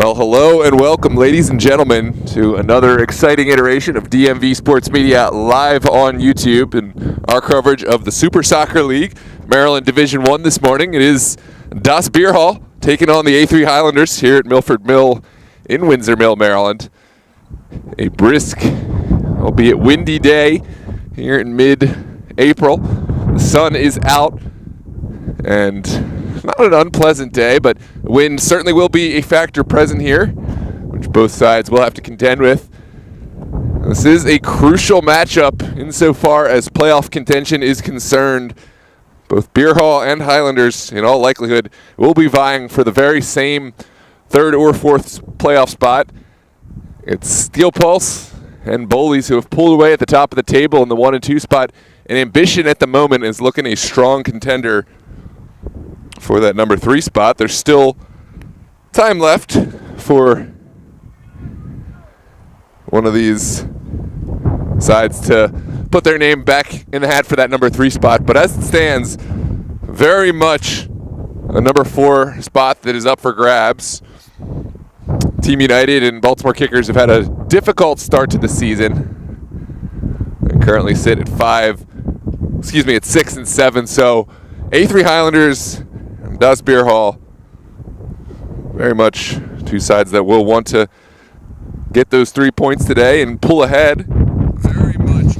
Well, hello and welcome, ladies and gentlemen, to another exciting iteration of DMV Sports Media live on YouTube and our coverage of the Super Soccer League, Maryland Division I this morning. It is Das Bierhalle taking on the A3 Highlanders here at Milford Mill in Windsor Mill, Maryland. A brisk, albeit windy day here in mid-April. The sun is out and not an unpleasant day, but wind certainly will be a factor present here, which both sides will have to contend with. This is a crucial matchup insofar as playoff contention is concerned. Both Bierhalle and Highlanders, in all likelihood, will be vying for the very same third or fourth playoff spot. It's Steel Pulse and Bowleys who have pulled away at the top of the table in the 1 and 2 spot, and Ambition at the moment is looking a strong contender for that number 3 spot. There's still time left for one of these sides to put their name back in the hat for that number 3 spot. But as it stands, very much a number 4 spot that is up for grabs. Team United and Baltimore Kickers have had a difficult start to the season. They currently sit at 6 and 7. So A3 Highlanders and Das Bierhalle, very much two sides that will want to get those 3 points today and pull ahead. Very much.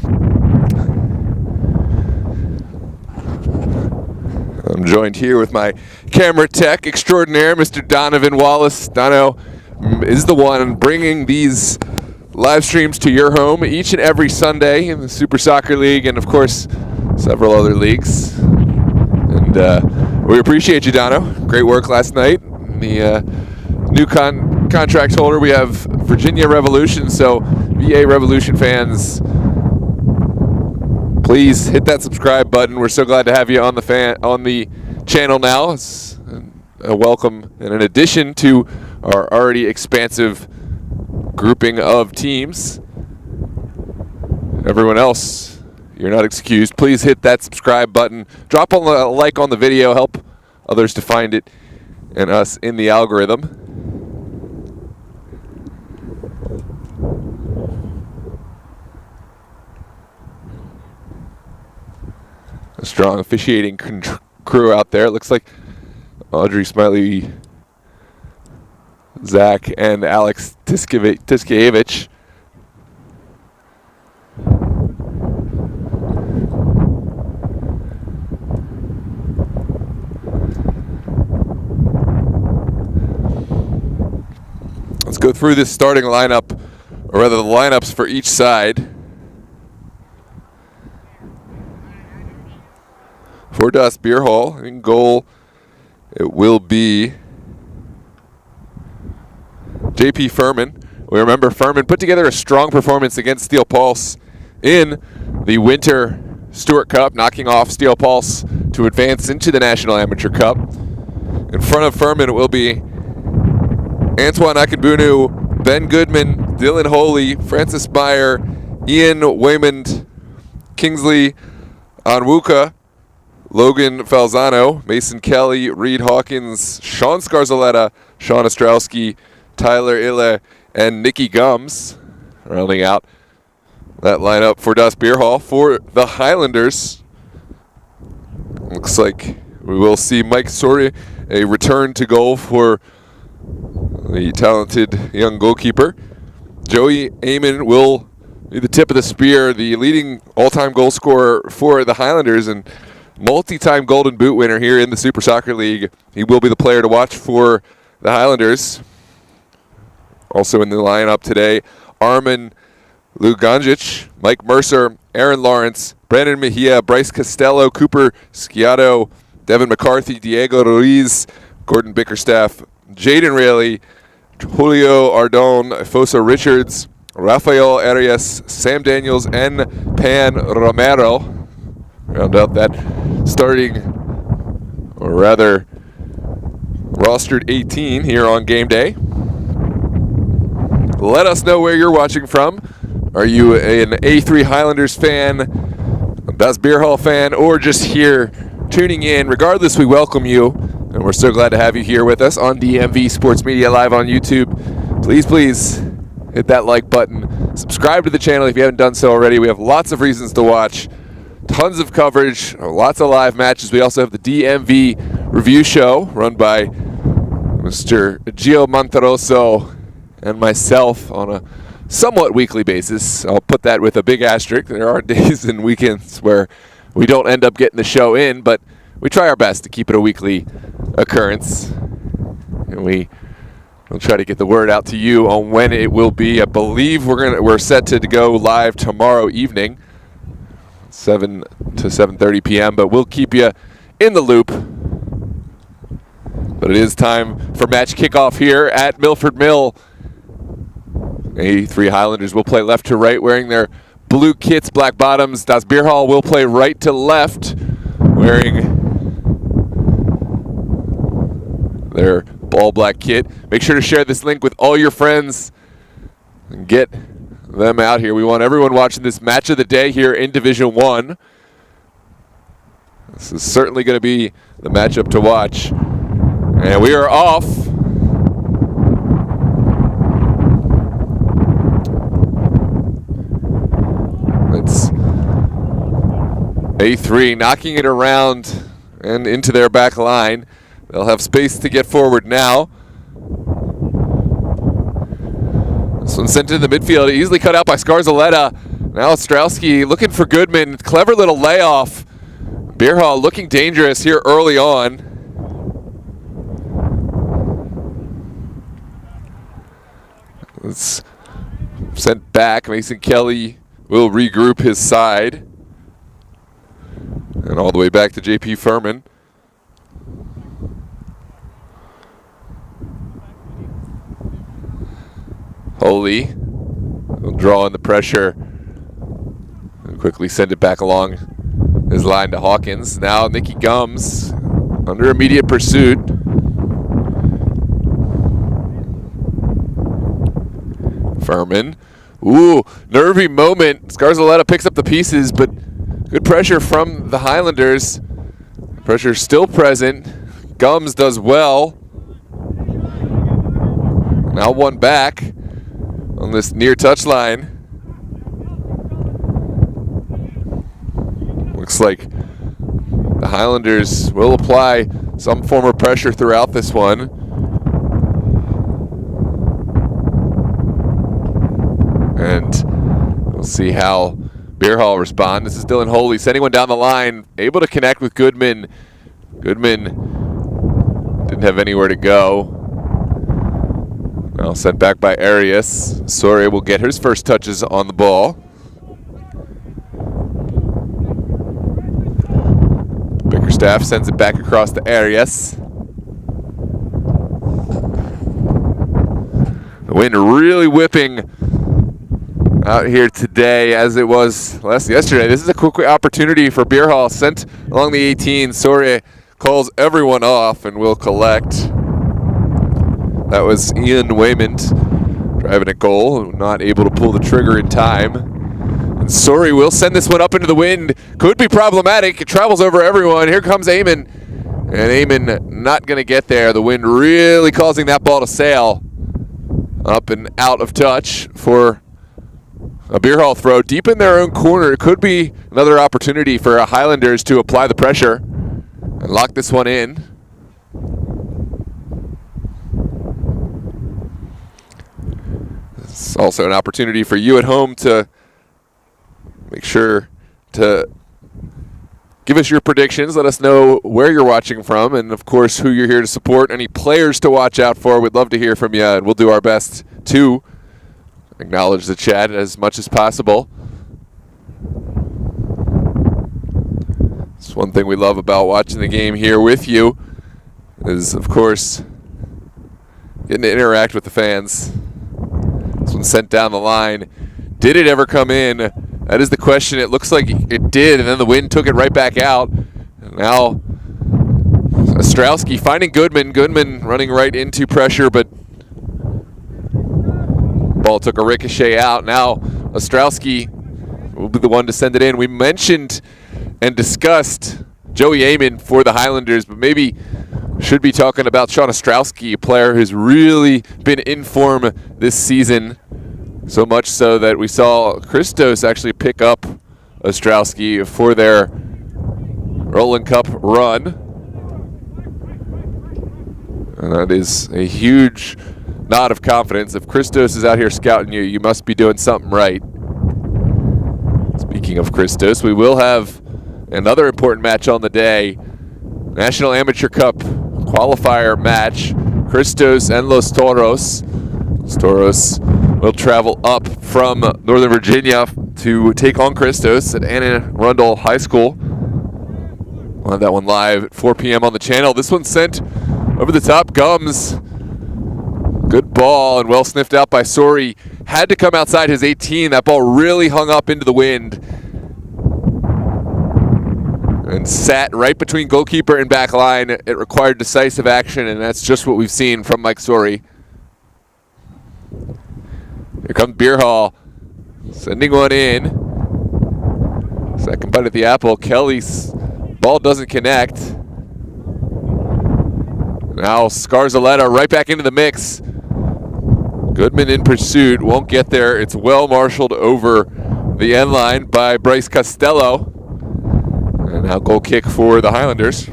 I'm joined here with my camera tech extraordinaire, Mr. Donovan Wallace. Dono is the one bringing these live streams to your home each and every Sunday in the Super Soccer League and, of course, several other leagues. And we appreciate you, Dono. Great work last night. The new contract holder, we have Virginia Revolution. So, VA Revolution fans, please hit that subscribe button. We're so glad to have you on the channel now. It's a welcome and an addition to our already expansive grouping of teams. Everyone else, you're not excused. Please hit that subscribe button. Drop a like on the video. Help others to find it and us in the algorithm. A strong officiating crew out there. It looks like Audrey Smiley, Zach, and Alex Tiskiewicz. Let's go through this starting lineup, or rather the lineups for each side. For Das Bierhalle, in goal, it will be J.P. Furman. We remember Furman put together a strong performance against Steel Pulse in the Winter Stewart Cup, knocking off Steel Pulse to advance into the National Amateur Cup. In front of Furman, it will be Antoine Akinbunu, Ben Goodman, Dylan Holy, Francis Meyer, Ian Waymond, Kingsley Onwuka, Logan Falzano, Mason Kelly, Reed Hawkins, Sean Scarzaletta, Sean Ostrowski, Tyler Ille, and Nikki Gums, rounding out that lineup for Das Bierhalle. For the Highlanders, looks like we will see Mike Soria, a return to goal for the talented young goalkeeper. Joey Amon will be the tip of the spear, the leading all-time goal scorer for the Highlanders and multi-time Golden Boot winner here in the Super Soccer League. He will be the player to watch for the Highlanders. Also in the lineup today, Armin Luganjic, Mike Mercer, Aaron Lawrence, Brandon Mejia, Bryce Costello, Cooper Sciato, Devin McCarthy, Diego Ruiz, Gordon Bickerstaff, Jaden Rayleigh, Julio Ardon, Fosa Richards, Rafael Arias, Sam Daniels, and Pan Romero. Round out that starting, or rather rostered 18 here on game day. Let us know where you're watching from. Are you an A3 Highlanders fan, a Das Bierhalle fan, or just here tuning in? Regardless, we welcome you. And we're so glad to have you here with us on DMV Sports Media Live on YouTube. Please hit that like button. Subscribe to the channel if you haven't done so already. We have lots of reasons to watch. Tons of coverage, lots of live matches. We also have the DMV Review Show run by Mr. Gio Monteroso and myself on a somewhat weekly basis. I'll put that with a big asterisk. There are days and weekends where we don't end up getting the show in, but we try our best to keep it a weekly occurrence. And we'll try to get the word out to you on when it will be. I believe we're set to go live tomorrow evening, 7 to 7:30 p.m., but we'll keep you in the loop. But it is time for match kickoff here at Milford Mill. 83 Highlanders will play left to right wearing their blue kits, black bottoms. Das Bierhalle will play right to left wearing their all black kit. Make sure to share this link with all your friends and get them out here. We want everyone watching this match of the day here in Division 1. This is certainly going to be the matchup to watch. And we are off. It's A3 knocking it around and into their back line. They'll have space to get forward now. This one sent into the midfield, easily cut out by Scarzaletta. Now Ostrowski looking for Goodman. Clever little layoff. Bierhalle looking dangerous here early on. It's sent back. Mason Kelly will regroup his side. And all the way back to JP Furman. Holy will draw in the pressure and quickly send it back along his line to Hawkins. Now Nicky Gums under immediate pursuit. Furman. Ooh, nervy moment. Scarzaletta picks up the pieces, but good pressure from the Highlanders. Pressure still present. Gums does well. Now one back on this near touchline. Looks like the Highlanders will apply some form of pressure throughout this one. And we'll see how Bierhalle respond. This is Dylan Holy sending one down the line, able to connect with Goodman. Goodman didn't have anywhere to go. Now sent back by Arias. Soria will get his first touches on the ball. Bickerstaff sends it back across to Arias. The wind really whipping out here today as it was yesterday. This is a quick opportunity for Bierhalle. Sent along the 18. Soria calls everyone off and will collect. That was Ian Waymond driving a goal, not able to pull the trigger in time. And Sori will send this one up into the wind. Could be problematic. It travels over everyone. Here comes Eamon. And Eamon not going to get there. The wind really causing that ball to sail up and out of touch for a Bierhalle throw deep in their own corner. It could be another opportunity for Highlanders to apply the pressure and lock this one in. It's also an opportunity for you at home to make sure to give us your predictions. Let us know where you're watching from and, of course, who you're here to support. Any players to watch out for. We'd love to hear from you, and we'll do our best to acknowledge the chat as much as possible. It's one thing we love about watching the game here with you is, of course, getting to interact with the fans. This one sent down the line. Did it ever come in? That is the question. It looks like it did, and then the wind took it right back out. And now Ostrowski finding Goodman. Goodman running right into pressure, but ball took a ricochet out. Now Ostrowski will be the one to send it in. We mentioned and discussed Joey Eamon for the Highlanders, but maybe should be talking about Sean Ostrowski, a player who's really been in form this season. So much so that we saw Christos actually pick up Ostrowski for their Roland Cup run. And that is a huge nod of confidence. If Christos is out here scouting you, you must be doing something right. Speaking of Christos, we will have another important match on the day. National Amateur Cup qualifier match. Christos and Los Toros. Los Toros will travel up from Northern Virginia to take on Christos at Anne Arundel High School. We'll have that one live at 4 p.m. on the channel. This one's sent over the top. Gums. Good ball and well sniffed out by Sori. Had to come outside his 18. That ball really hung up into the wind and sat right between goalkeeper and back line. It required decisive action, and that's just what we've seen from Mike Sori. Here comes Bierhalle, sending one in. Second bite at the apple. Kelly's ball doesn't connect. Now Scarzaletta right back into the mix. Goodman in pursuit, won't get there. It's well marshaled over the end line by Bryce Costello. And now goal kick for the Highlanders.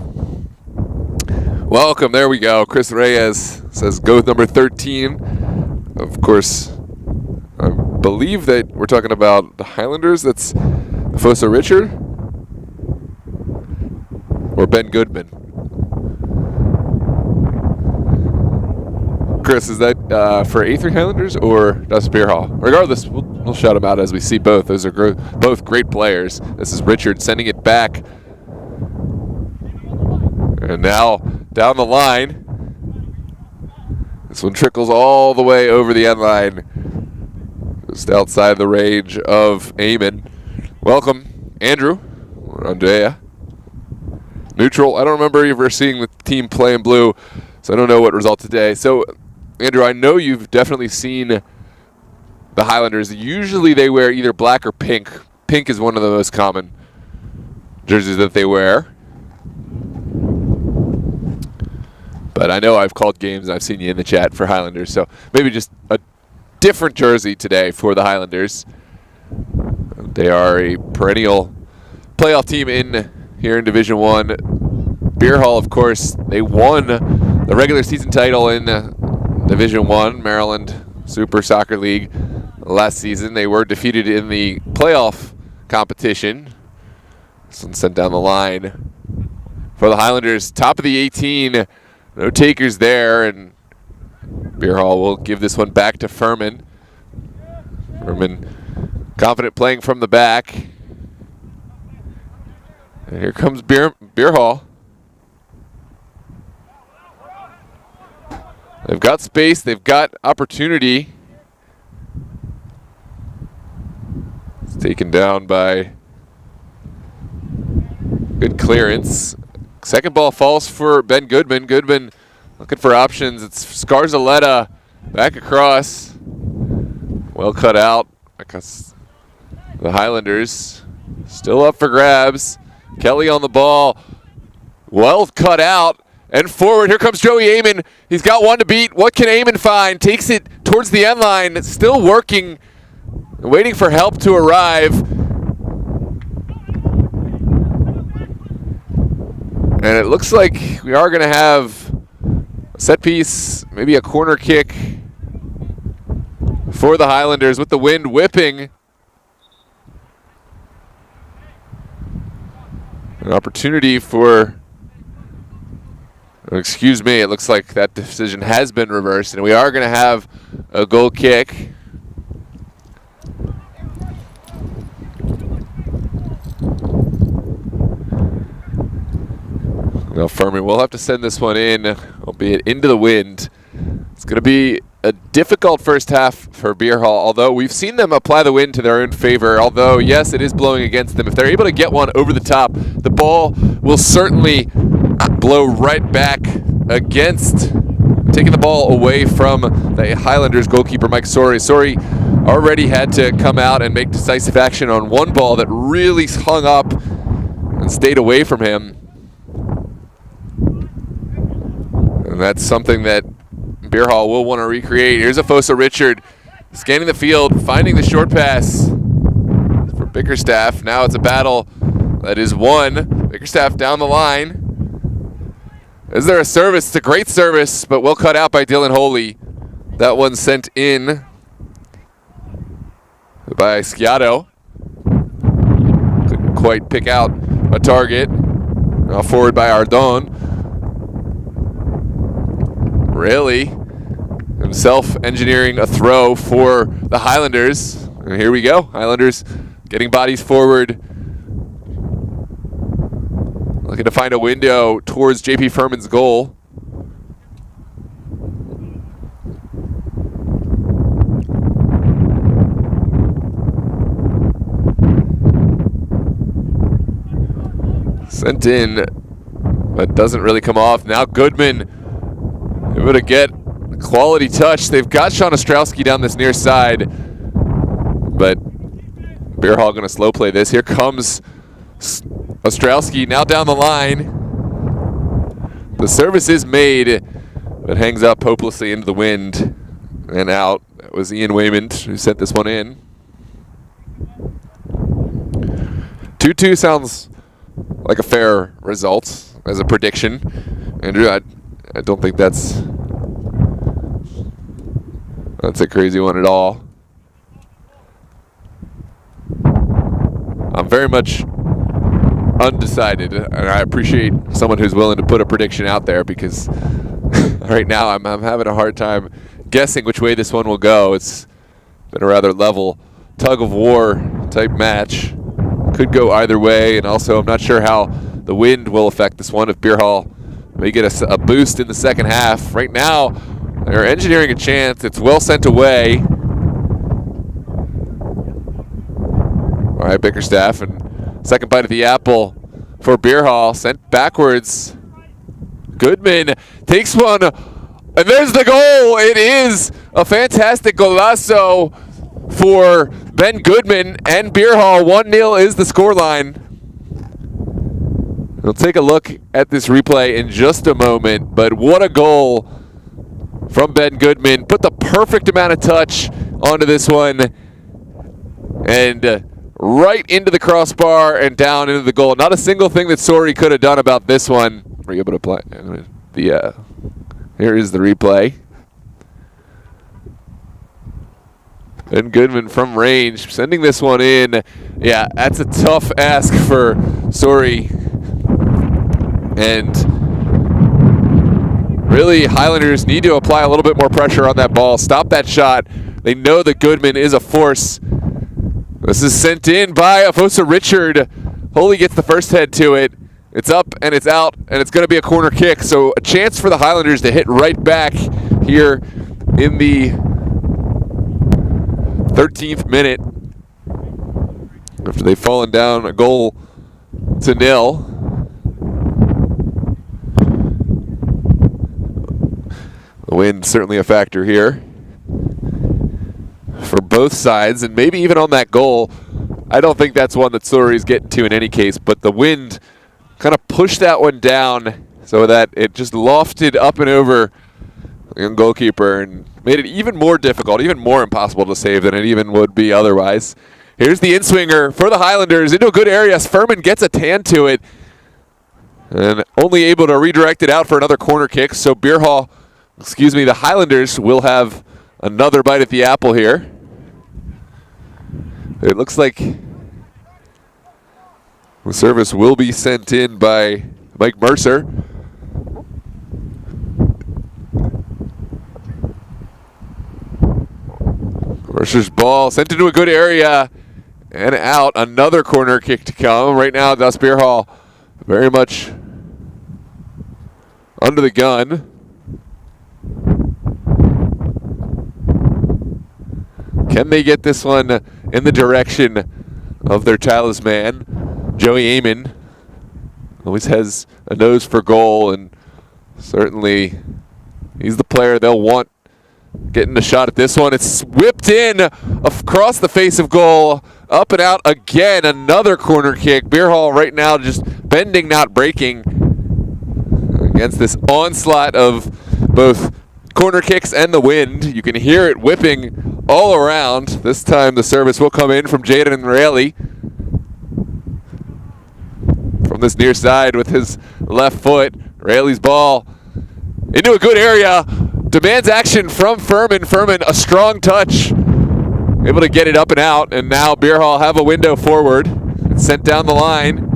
Welcome, there we go. Chris Reyes says go with number 13. Of course, I believe that we're talking about the Highlanders. That's Fosa Richard or Ben Goodman. Chris, is that for A3 Highlanders or Dustin Bierhalle? Regardless, we'll shout them out as we see both. Those are both great players. This is Richard sending it back. And now down the line. This one trickles all the way over the end line. Just outside the range of Eamon. Welcome, Andrew, or Andrea. Neutral. I don't remember ever seeing the team play in blue, so I don't know what result today. So, Andrew, I know you've definitely seen the Highlanders. Usually they wear either black or pink. Pink is one of the most common jerseys that they wear. But I know I've called games and I've seen you in the chat for Highlanders, so maybe just a different jersey today for the Highlanders. They are a perennial playoff team here in Division I. Bierhalle, of course, they won the regular season title in Division I, Maryland Super Soccer League last season. They were defeated in the playoff competition. This one sent down the line for the Highlanders. Top of the 18, no takers there, and Bierhalle will give this one back to Furman. Furman confident playing from the back. And here comes Bierhalle. They've got space, they've got opportunity. It's taken down by good clearance. Second ball falls for Ben Goodman. Goodman looking for options. It's Scarzaletta back across. Well cut out. Because the Highlanders still up for grabs. Kelly on the ball. Well cut out. And forward, here comes Joey Eamon. He's got one to beat. What can Eamon find? Takes it towards the end line. Still working, waiting for help to arrive. And it looks like we are going to have a set piece, maybe a corner kick for the Highlanders with the wind whipping. An opportunity for... Excuse me, it looks like that decision has been reversed, and we are going to have a goal kick. Now Furman will have to send this one in, albeit into the wind. It's going to be a difficult first half for Bierhalle, although we've seen them apply the wind to their own favor. Although, yes, it is blowing against them. If they're able to get one over the top, the ball will certainly blow right back against, taking the ball away from the Highlanders goalkeeper Mike Sori. Sori already had to come out and make decisive action on one ball that really hung up and stayed away from him. And that's something that Bierhalle will want to recreate. Here's Afosa Richard scanning the field, finding the short pass for Bickerstaff. Now it's a battle that is won. Bickerstaff down the line. Is there a service? It's a great service, but well cut out by Dylan Holy. That one sent in by Sciato. Couldn't quite pick out a target. Now forward by Ardon. Really himself engineering a throw for the Highlanders. And here we go. Highlanders getting bodies forward. Looking to find a window towards JP Furman's goal. Sent in, but doesn't really come off. Now Goodman able to get a quality touch. They've got Sean Ostrowski down this near side, but Bierhalle going to slow play this. Here comes Ostrowski now down the line. The service is made, but hangs up hopelessly into the wind and out. That was Ian Waymond who sent this one in. 2-2 sounds like a fair result as a prediction. Andrew, I don't think that's a crazy one at all. I'm very much undecided, and I appreciate someone who's willing to put a prediction out there, because right now I'm having a hard time guessing which way this one will go. It's been a rather level tug-of-war type match. Could go either way, and also I'm not sure how the wind will affect this one. If Bierhalle may get a boost in the second half. Right now, they're engineering a chance. It's well sent away. All right, Bickerstaff, and second bite of the apple for Bierhalle. Sent backwards. Goodman takes one, and there's the goal. It is a fantastic golazo for Ben Goodman and Bierhalle. 1-0 is the scoreline. We'll take a look at this replay in just a moment, but what a goal from Ben Goodman. Put the perfect amount of touch onto this one, and right into the crossbar and down into the goal. Not a single thing that Sori could have done about this one. Were you able to play? Here is the replay. Ben Goodman from range, sending this one in. Yeah, that's a tough ask for Sori. And really, Highlanders need to apply a little bit more pressure on that ball. Stop that shot. They know that Goodman is a force. This is sent in by Afosa Richard. Holy gets the first head to it. It's up and it's out, and it's going to be a corner kick. So a chance for the Highlanders to hit right back here in the 13th minute, after they've fallen down a goal to nil. The wind certainly a factor here for both sides, and maybe even on that goal. I don't think that's one that Sori's getting to in any case, but the wind kind of pushed that one down so that it just lofted up and over the young goalkeeper and made it even more difficult, even more impossible to save than it even would be otherwise. Here's the in-swinger for the Highlanders into a good area. Furman gets a tan to it and only able to redirect it out for another corner kick. So the Highlanders will have another bite at the apple here. It looks like the service will be sent in by Mike Mercer. Mercer's ball sent into a good area and out. Another corner kick to come. Right now, thus Bierhalle very much under the gun. Can they get this one in the direction of their talisman? Joey Amon always has a nose for goal, and certainly he's the player they'll want getting a shot at this one. It's whipped in across the face of goal, up and out again. Another corner kick. Bierhalle right now just bending, not breaking, against this onslaught of both corner kicks and the wind. You can hear it whipping all around. This time the service will come in from Jaden Rayleigh. From this near side with his left foot. Rayleigh's ball into a good area. Demands action from Furman. Furman, a strong touch. Able to get it up and out. And now Bierhalle have a window forward. It's sent down the line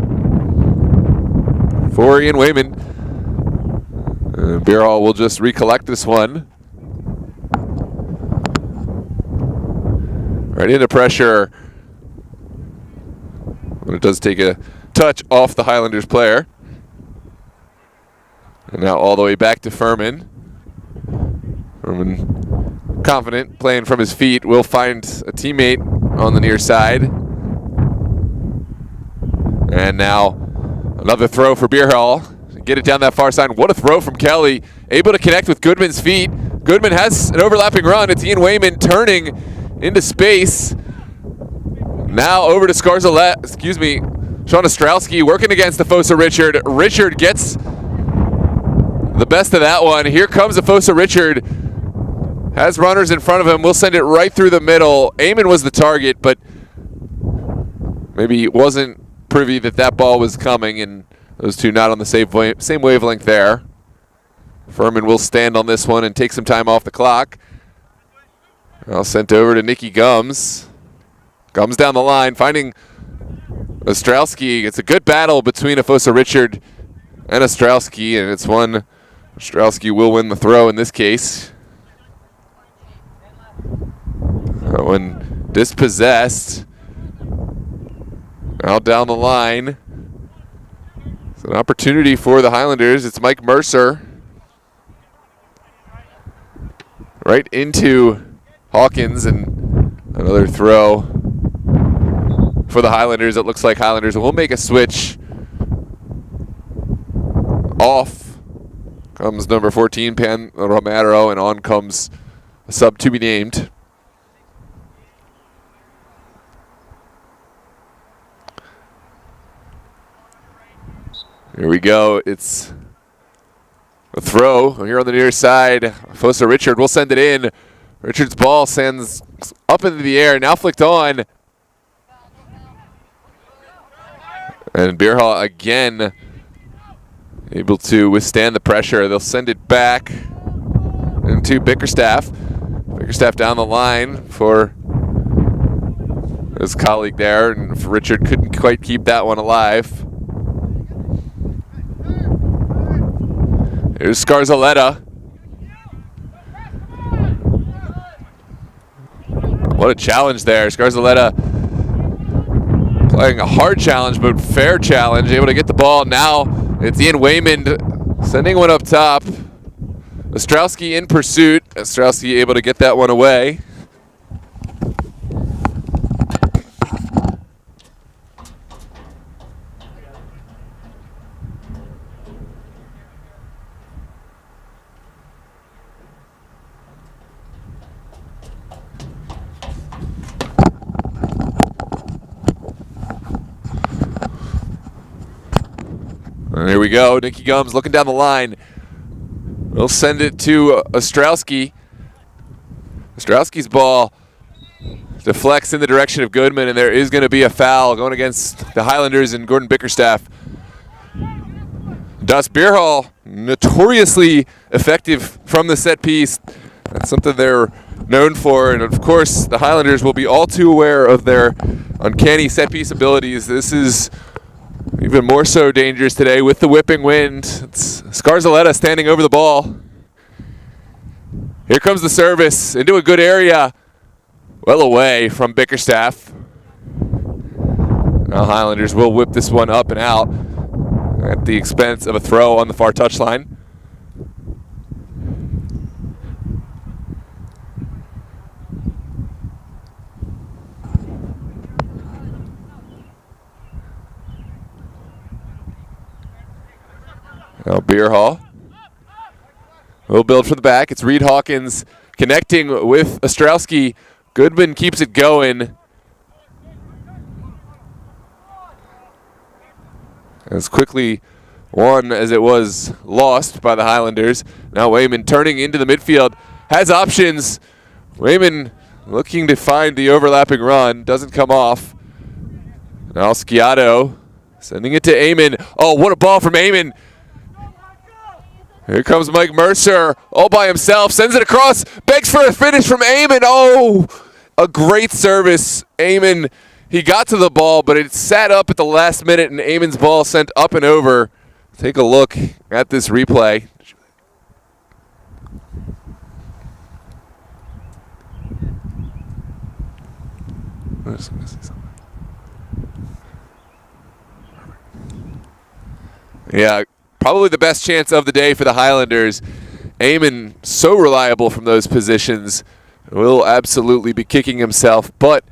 for Ian Wayman. Bierhalle will just recollect this one. Right into pressure. But it does take a touch off the Highlanders player. And now all the way back to Furman. Furman, confident, playing from his feet, will find a teammate on the near side. And now another throw for Bierhalle. Get it down that far side. What a throw from Kelly. Able to connect with Goodman's feet. Goodman has an overlapping run. It's Ian Wayman turning into space. Now over to Sean Ostrowski working against Afosa Richard. Richard gets the best of that one. Here comes Afosa Richard. Has runners in front of him. We'll send it right through the middle. Eamon was the target, but maybe he wasn't privy that that ball was coming, and those two not on the same wavelength there. Furman will stand on this one and take some time off the clock. Now sent over to Nikki Gums. Gums down the line, finding Ostrowski. It's a good battle between Afosa Richard and Ostrowski, and it's one Ostrowski will win the throw in this case. When dispossessed, now down the line. It's an opportunity for the Highlanders. It's Mike Mercer. Right into Hawkins, and another throw for the Highlanders. It looks like Highlanders will make a switch. Off comes number 14, Pan Romero, and on comes a sub to be named. Here we go. It's a throw here on the near side. Afosa Richard will send it in. Richard's ball sends up into the air, now flicked on. And Bierhalle again able to withstand the pressure. They'll send it back into Bickerstaff. Bickerstaff down the line for his colleague there, and Richard couldn't quite keep that one alive. Here's Scarzaletta. What a challenge there. Scarzaletta playing a hard challenge, but fair challenge. Able to get the ball. Now it's Ian Wayman sending one up top. Ostrowski in pursuit. Ostrowski able to get that one away. And here we go. Nikki Gums looking down the line. We'll send it to Ostrowski. Ostrowski's ball deflects in the direction of Goodman, and there is going to be a foul going against the Highlanders and Gordon Bickerstaff. Thus, Bierhalle notoriously effective from the set piece. That's something they're known for, and of course, the Highlanders will be all too aware of their uncanny set piece abilities. This is even more so dangerous today with the whipping wind. It's Scarzaletta standing over the ball. Here comes the service into a good area. Well away from Bickerstaff. Now Highlanders will whip this one up and out at the expense of a throw on the far touchline. Now Bierhalle will build from the back. It's Reed Hawkins connecting with Ostrowski. Goodman keeps it going. As quickly won as it was lost by the Highlanders. Now Wayman turning into the midfield, has options. Wayman looking to find the overlapping run, doesn't come off. Now Sciato sending it to Eamon. Oh, what a ball from Eamon. Here comes Mike Mercer, all by himself, sends it across, begs for a finish from Eamon. Oh, a great service. Eamon, he got to the ball, but it sat up at the last minute, and Eamon's ball sent up and over. Take a look at this replay. Yeah, probably the best chance of the day for the Highlanders. Eamon, so reliable from those positions, will absolutely be kicking himself, but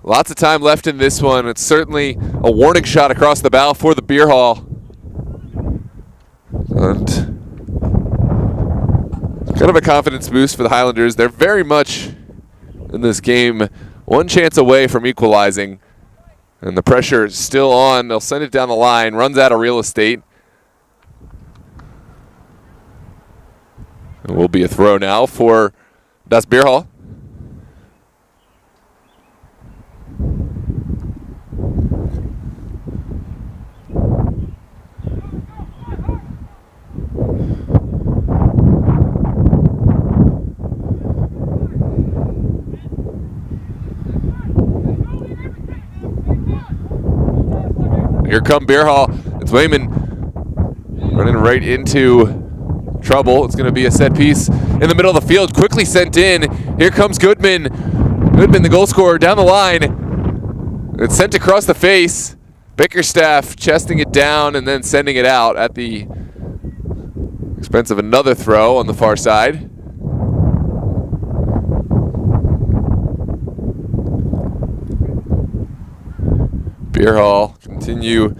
lots of time left in this one. It's certainly a warning shot across the bow for the Bierhalle. And kind of a confidence boost for the Highlanders. They're very much in this game one chance away from equalizing. And the pressure is still on. They'll send it down the line, runs out of real estate. It will be a throw now for Das Bierhalle. Here come Bierhalle. It's Wayman running right into trouble. It's going to be a set piece in the middle of the field. Quickly sent in. Here comes Goodman. Goodman, the goal scorer, down the line. It's sent across the face. Bickerstaff chesting it down and then sending it out at the expense of another throw on the far side. Bierhalle continue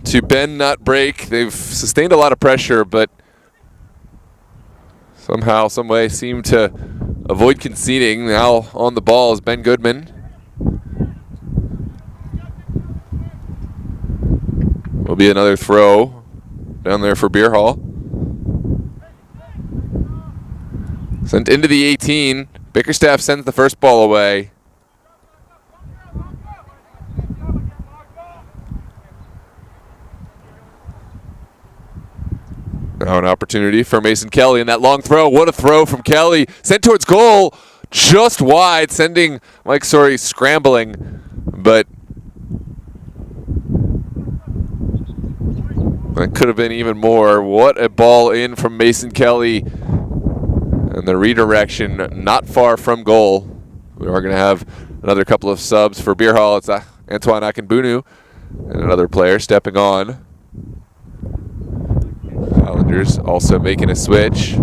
to bend, not break. They've sustained a lot of pressure, but somehow, some way, seem to avoid conceding. Now on the ball is Ben Goodman. Will be another throw down there for Bierhalle. Sent into the 18. Bickerstaff sends the first ball away. Now an opportunity for Mason Kelly, and that long throw. What a throw from Kelly. Sent towards goal, just wide, sending Mike Sorey scrambling. But that could have been even more. What a ball in from Mason Kelly. And the redirection not far from goal. We are going to have another couple of subs for Bierhalle. It's Antoine Akinbunu and another player stepping on. Highlanders also making a switch.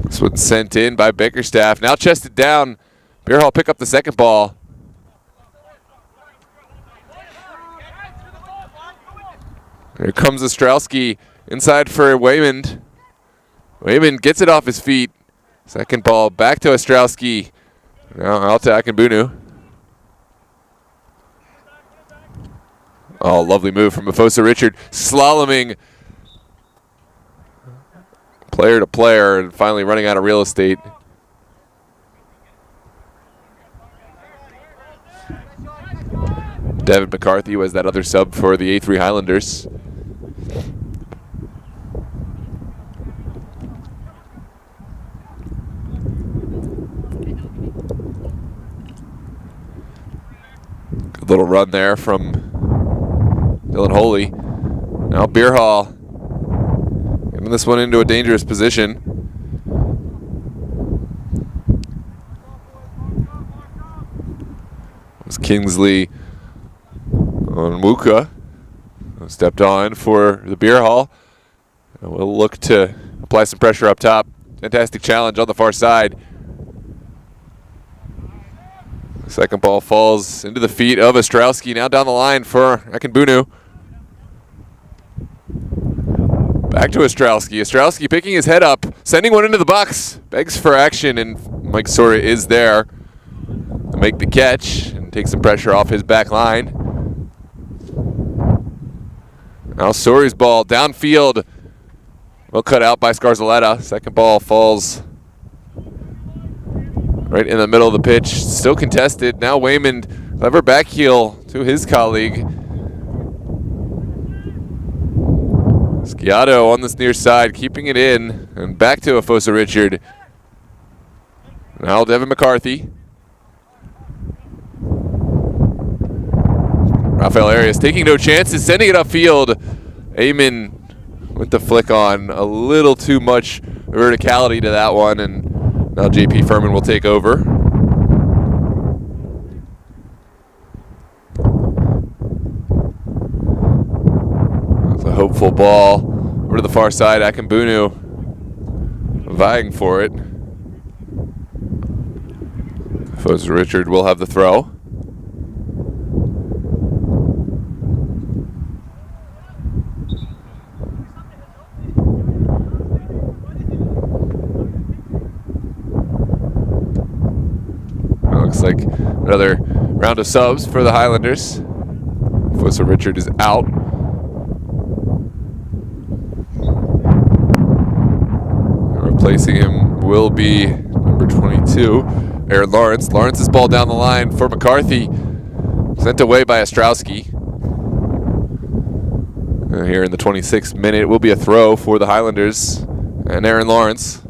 This one's sent in by Bickerstaff. Now chested down. Bierhalle pick up the second ball. Here comes Ostrowski inside for Wayman. Wayman gets it off his feet. Second ball back to Ostrowski. Now out to Akinbunu. Oh, lovely move from Mafosa Richard. Slaloming player to player and finally running out of real estate. Devin McCarthy was that other sub for the A3 Highlanders. Good little run there from Dylan Holy. Now Bierhalle getting this one into a dangerous position. It was Kingsley on Muka, stepped on for the Bierhalle. We'll look to apply some pressure up top. Fantastic challenge on the far side. The second ball falls into the feet of Ostrowski. Now down the line for Akinbunu. Back to Ostrowski. Ostrowski picking his head up, sending one into the box. Begs for action, and Mike Soria is there to make the catch and take some pressure off his back line. Now Soria's ball downfield. Well cut out by Scarzaletta. Second ball falls right in the middle of the pitch. Still contested. Now Waymond, clever back heel to his colleague. Sciato on this near side, keeping it in, and back to Afosa Richard. Now Devin McCarthy. Rafael Arias taking no chances, sending it upfield. Eamon with the flick on, a little too much verticality to that one, and now JP Furman will take over. That's a hopeful ball over to the far side. Akinbunu vying for it. Afosa Richard will have the throw. Looks like another round of subs for the Highlanders. Afosa Richard is out. Replacing him will be number 22, Aaron Lawrence. Lawrence's ball down the line for McCarthy. Sent away by Ostrowski. Here in the 26th minute, it will be a throw for the Highlanders and Aaron Lawrence.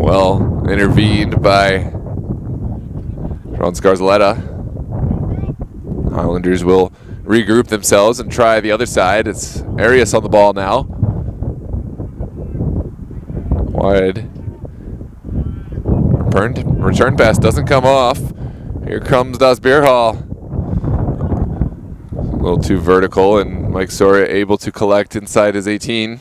Well intervened by Ron Scarzaletta. Highlanders will regroup themselves and try the other side. It's Arias on the ball now. Wide. Return pass doesn't come off. Here comes Das Bierhalle. A little too vertical, and Mike Soria able to collect inside his 18.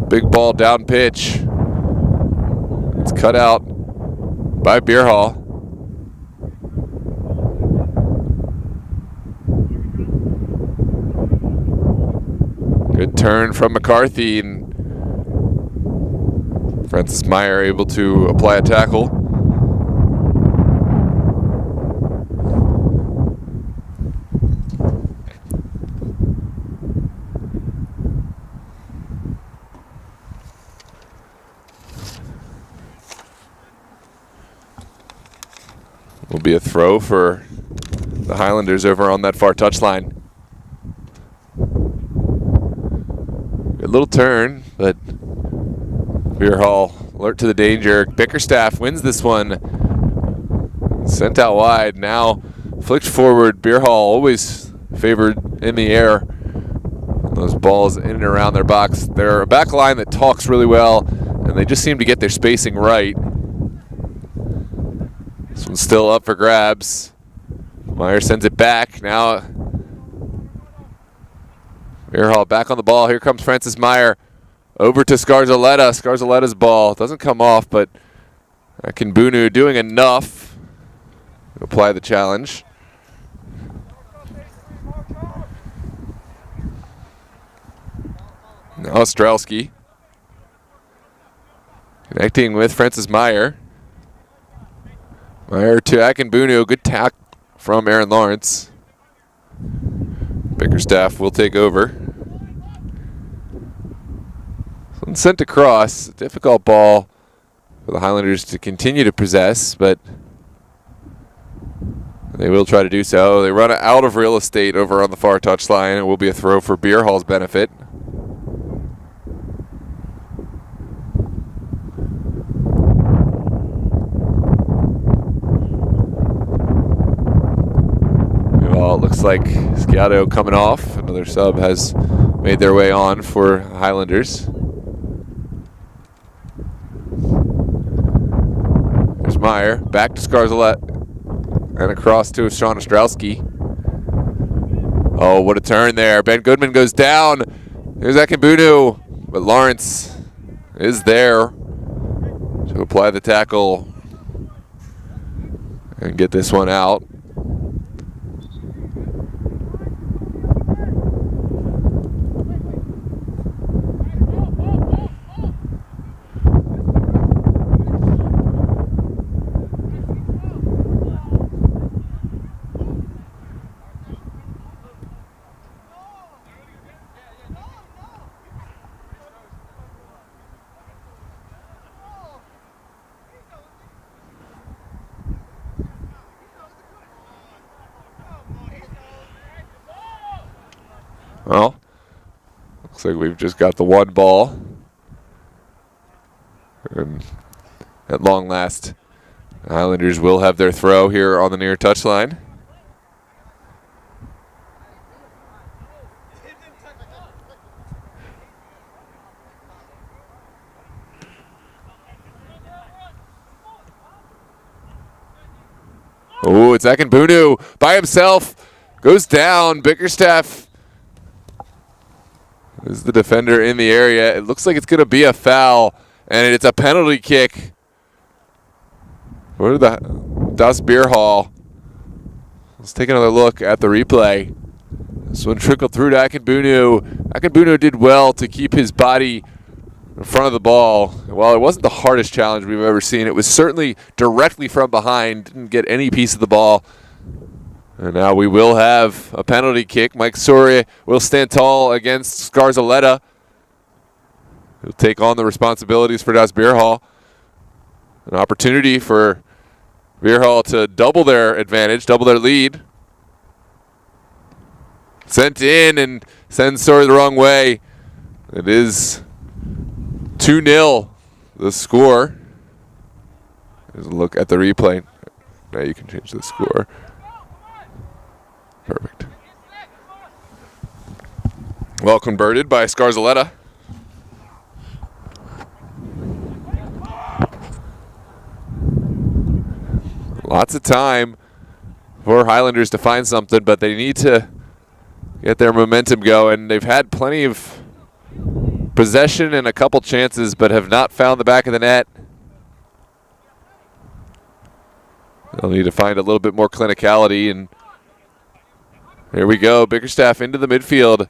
Big ball down pitch. It's cut out by Bierhalle. Good turn from McCarthy, and Francis Meyer able to apply a tackle. Will be a throw for the Highlanders over on that far touchline. Good little turn, but Bierhalle alert to the danger. Bickerstaff wins this one. Sent out wide. Now flicked forward. Bierhalle always favored in the air. Those balls in and around their box. They're a back line that talks really well, and they just seem to get their spacing right. This one's still up for grabs. Meyer sends it back. Now Bierhalle back on the ball. Here comes Francis Meyer over to Scarzaletta. Scarzaletta's ball doesn't come off, but Akinbunu doing enough to apply the challenge. Now Ostrowski connecting with Francis Meyer. Meyer to Akinbunu. Good tack from Aaron Lawrence. Bickerstaff will take over. One sent across. Difficult ball for the Highlanders to continue to possess, but they will try to do so. They run out of real estate over on the far touchline. It will be a throw for Bierhalle's benefit. Well, it looks like Sciato coming off. Another sub has made their way on for Highlanders. There's Meyer, back to Scarzaletta, and across to Sean Ostrowski. Oh, what a turn there. Ben Goodman goes down. There's Akinbunu. but Lawrence is there to apply the tackle and get this one out. Well, looks like we've just got the one ball. And at long last, the Highlanders will have their throw here on the near touchline. Oh, it's Akinbunu by himself. Goes down. Bickerstaff is the defender in the area. It looks like it's going to be a foul, and it's a penalty kick for the Das Bierhalle. Let's take another look at the replay. This one trickled through to Akinbunu. Akinbunu did well to keep his body in front of the ball. While it wasn't the hardest challenge we've ever seen, it was certainly directly from behind. Didn't get any piece of the ball. And now we will have a penalty kick. Mike Soria will stand tall against Scarzaletta. He'll take on the responsibilities for Das Bierhalle. An opportunity for Bierhalle to double their advantage, double their lead. Sent in and sends Soria the wrong way. It is 2-0 the score. Here's a look at the replay. Now you can change the score. Perfect. Well converted by Scarzaletta. Lots of time for Highlanders to find something, but they need to get their momentum going. They've had plenty of possession and a couple chances, but have not found the back of the net. They'll need to find a little bit more clinicality, and here we go. Bickerstaff into the midfield.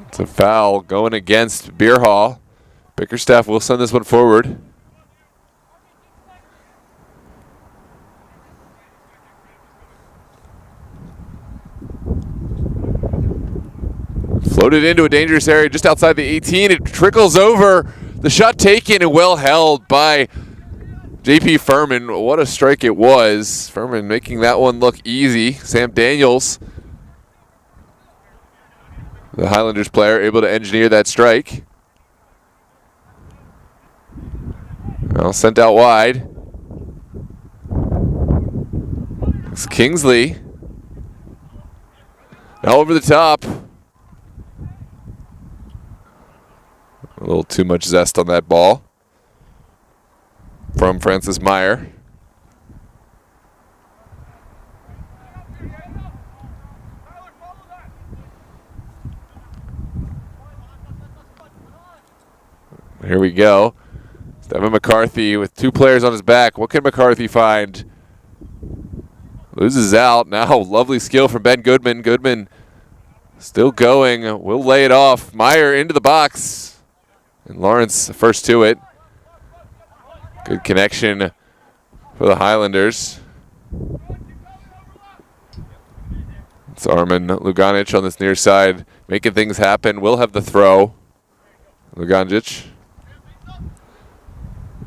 It's a foul going against Bierhalle. Bickerstaff will send this one forward. Floated into a dangerous area just outside the 18. It trickles over. The shot taken and well held by JP Furman. What a strike it was. Furman making that one look easy. Sam Daniels, the Highlanders player, able to engineer that strike. Well, sent out wide. It's Kingsley. Now over the top. A little too much zest on that ball from Francis Meyer. Here we go. Devin McCarthy with two players on his back. What can McCarthy find? Loses out. Now lovely skill from Ben Goodman. Goodman still going. Will lay it off. Meyer into the box. And Lawrence first to it. Good connection for the Highlanders. It's Armin Luganic on this near side, making things happen. Will have the throw. Luganic.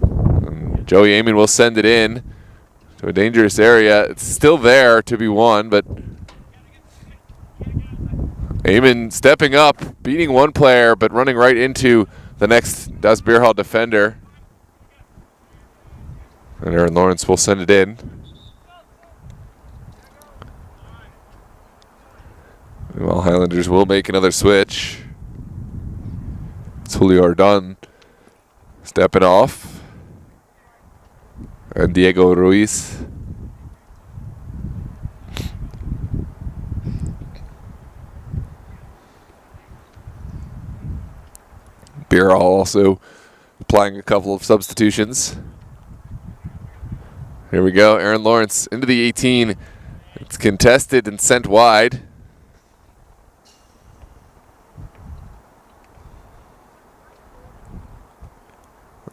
And Joey Amon will send it in to a dangerous area. It's still there to be won, but Amon stepping up, beating one player, but running right into the next Das Bierhalle defender. And Aaron Lawrence will send it in. Meanwhile, Highlanders will make another switch. It's Julio Ardon stepping off. And Diego Ruiz. Bierhalle also applying a couple of substitutions. Here we go, Aaron Lawrence into the 18. It's contested and sent wide.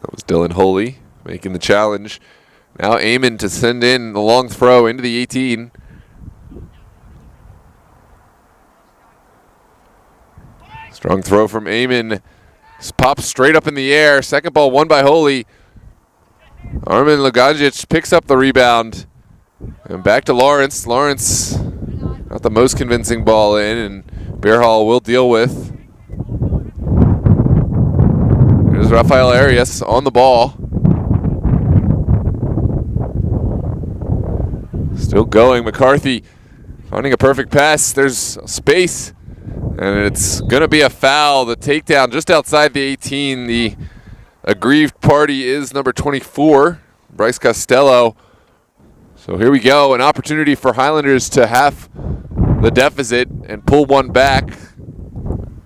That was Dylan Holy making the challenge. Now Eamon to send in the long throw into the 18. Strong throw from Eamon. Pops straight up in the air. Second ball won by Holy. Armin Lugajic picks up the rebound. And back to Lawrence. Lawrence, not the most convincing ball in, and Bierhalle will deal with. There's Rafael Arias on the ball. Still going. McCarthy finding a perfect pass. There's space, and it's going to be a foul. The takedown just outside the 18. The aggrieved party is number 24, Bryce Costello. So here we go, an opportunity for Highlanders to half the deficit and pull one back.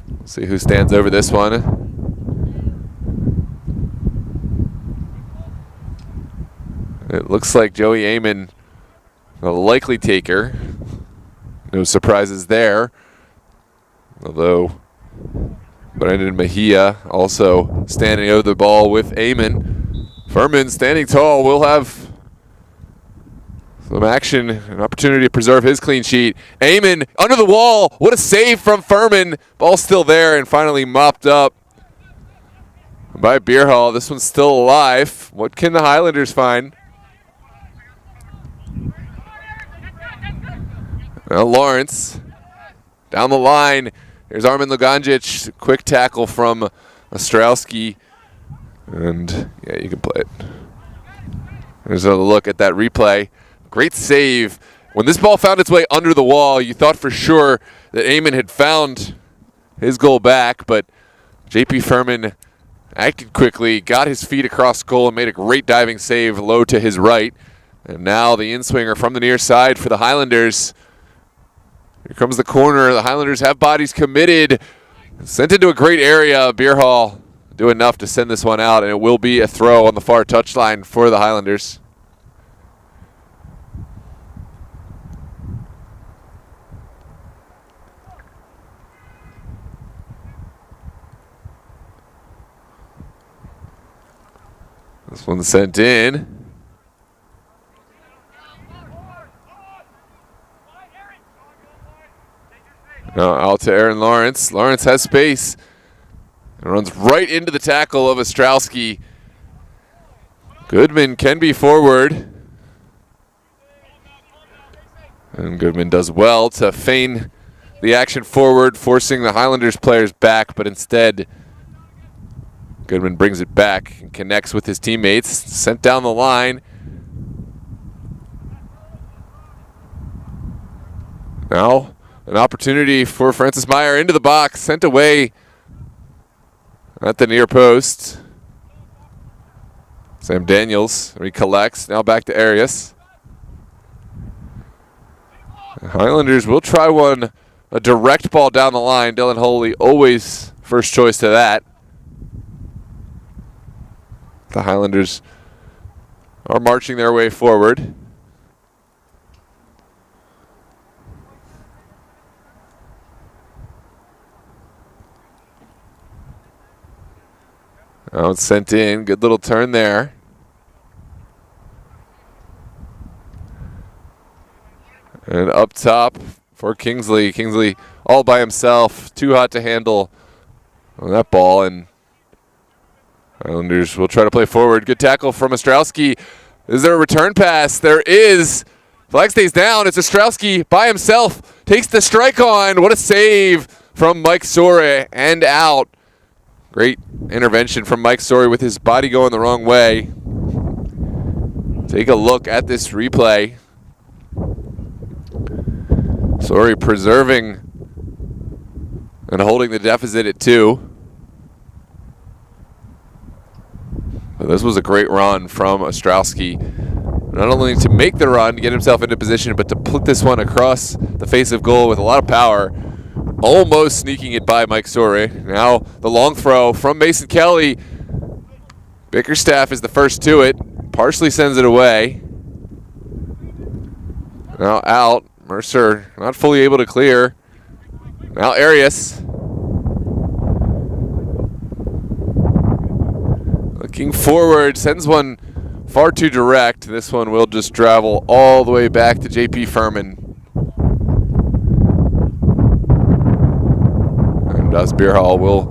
Let's see who stands over this one. It looks like Joey Eamon, the likely taker. No surprises there. Although Brandon Mejia also standing over the ball with Eamon. Furman standing tall will have some action, an opportunity to preserve his clean sheet. Eamon under the wall. What a save from Furman. Ball still there and finally mopped up by Bierhalle. This one's still alive. What can the Highlanders find? Now Lawrence down the line. Here's Armin Lugajic. Quick tackle from Ostrowski. And yeah, you can play it. There's another look at that replay. Great save. When this ball found its way under the wall, you thought for sure that Eamon had found his goal back, but JP Furman acted quickly, got his feet across goal, and made a great diving save low to his right. And now the in-swinger from the near side for the Highlanders. Here comes the corner. The Highlanders have bodies committed. Sent into a great area. Bierhalle do enough to send this one out, and it will be a throw on the far touchline for the Highlanders. This one's sent in. Now out to Aaron Lawrence. Lawrence has space and runs right into the tackle of Ostrowski. Goodman can be forward. And Goodman does well to feign the action forward, forcing the Highlanders players back, but instead Goodman brings it back and connects with his teammates. Sent down the line. Now an opportunity for Francis Meyer into the box. Sent away at the near post. Sam Daniels recollects. Now back to Arias. The Highlanders will try one. A direct ball down the line. Dylan Holy always first choice to that. The Highlanders are marching their way forward. Oh, it's sent in. Good little turn there. And up top for Kingsley. Kingsley all by himself. Too hot to handle on that ball. And Islanders will try to play forward. Good tackle from Ostrowski. Is there a return pass? There is. Flag stays down. It's Ostrowski by himself. Takes the strike on. What a save from Mike Sore and out. Great intervention from Mike Sore with his body going the wrong way. Take a look at this replay. Sore preserving and holding the deficit at 2. But this was a great run from Ostrowski. Not only to make the run, get himself into position, but to put this one across the face of goal with a lot of power. almost sneaking it by Mike Story. Now the long throw from Mason Kelly. Bickerstaff is the first to it. Partially sends it away. Now out. Mercer not fully able to clear. Now Arias. Looking forward. Sends one far too direct. This one will just travel all the way back to JP Furman. And Bierhalle will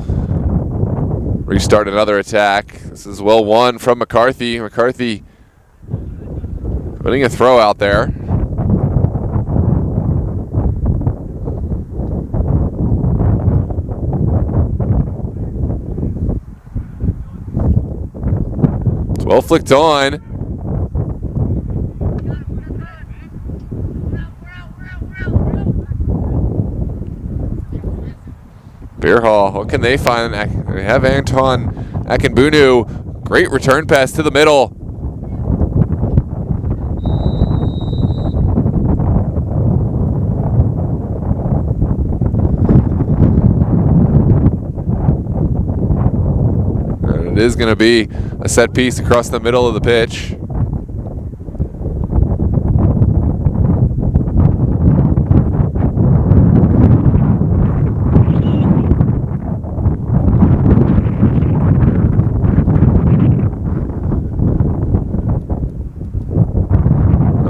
restart another attack. This is well won from McCarthy. McCarthy putting a throw out there. It's well flicked on. Bierhalle, what can they find? They have Anton Akinbunu. Great return pass to the middle. And it is going to be a set piece across the middle of the pitch.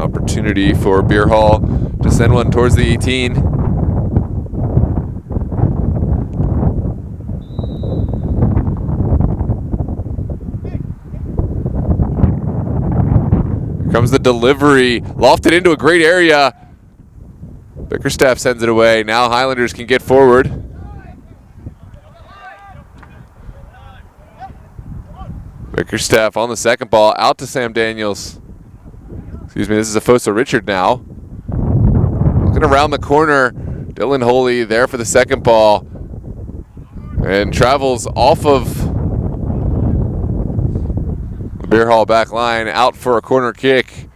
Opportunity for Bierhalle to send one towards the 18. Here comes the delivery, lofted into a great area. Bickerstaff sends it away. Now Highlanders can get forward. Bickerstaff on the second ball, out to Sam Daniels. Excuse me, this is Afoso Richard now. Looking around the corner, Dylan Holy there for the second ball. And travels off of the Bierhalle back line, out for a corner kick.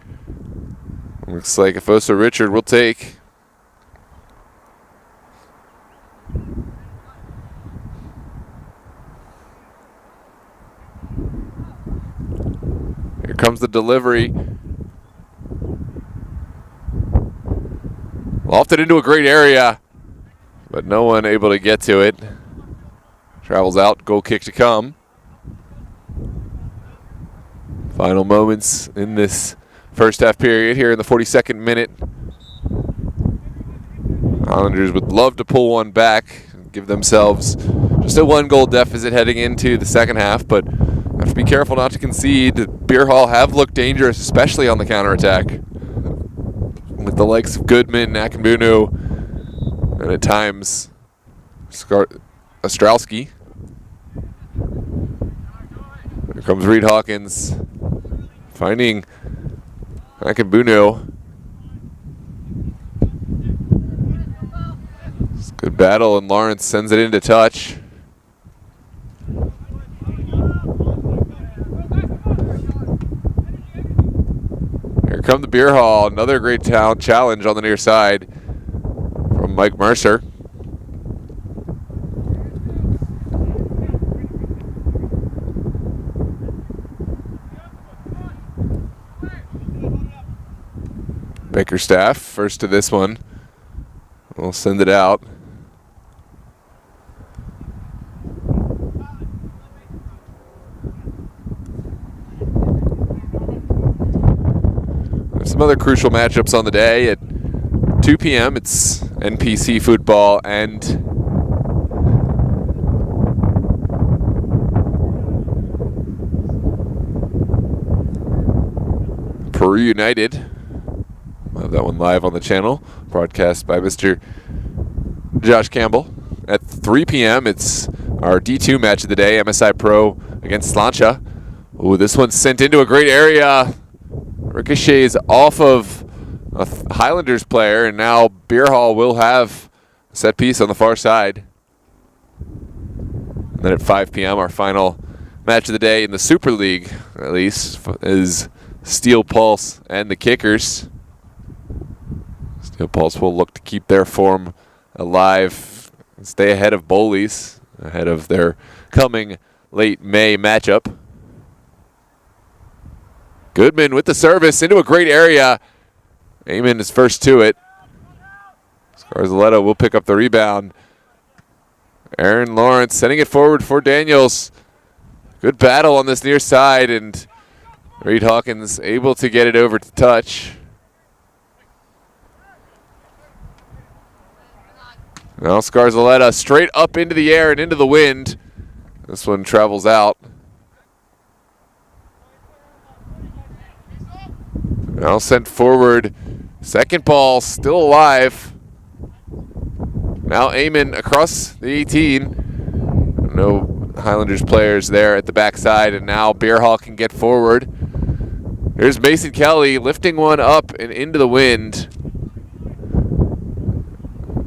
Looks like Afoso Richard will take. Here comes the delivery. Lofted into a great area, but no one able to get to it. Travels out, goal kick to come. Final moments in this first half period here in the 42nd minute. Highlanders would love to pull one back and give themselves just a 1-goal deficit heading into the second half, but have to be careful not to concede. Bierhalle have looked dangerous, especially on the counterattack, with the likes of Goodman, Akinbunu, and at times Ostrowski. Here comes Reed Hawkins, finding Akinbunu. It's a good battle, and Lawrence sends it into touch. Here come the Bierhalle, another great challenge on the near side from Mike Mercer. Bickerstaff, first to this one. We'll send it out. Some other crucial matchups on the day. At 2 p.m. it's NPC football and Peru United. We'll have that one live on the channel, broadcast by Mr. Josh Campbell. At 3 p.m. it's our D2 match of the day, MSI Pro against Slancha. Ooh, this one's sent into a great area. Ricochets off of a Highlanders player, and now Bierhalle will have a set piece on the far side. And then at 5 p.m. our final match of the day in the Super League, at least, is Steel Pulse and the Kickers. Steel Pulse will look to keep their form alive stay ahead of Bowleys, ahead of their coming late May matchup. Goodman with the service into a great area. Amon is first to it. Scarzaletta will pick up the rebound. Aaron Lawrence sending it forward for Daniels. Good battle on this near side, and Reed Hawkins able to get it over to touch. Now Scarzaletta straight up into the air and into the wind. This one travels out. Now sent forward. Second ball still alive. Now Amon across the 18. No Highlanders players there at the backside, and now Bierhalle can get forward. Here's Mason Kelly lifting one up and into the wind.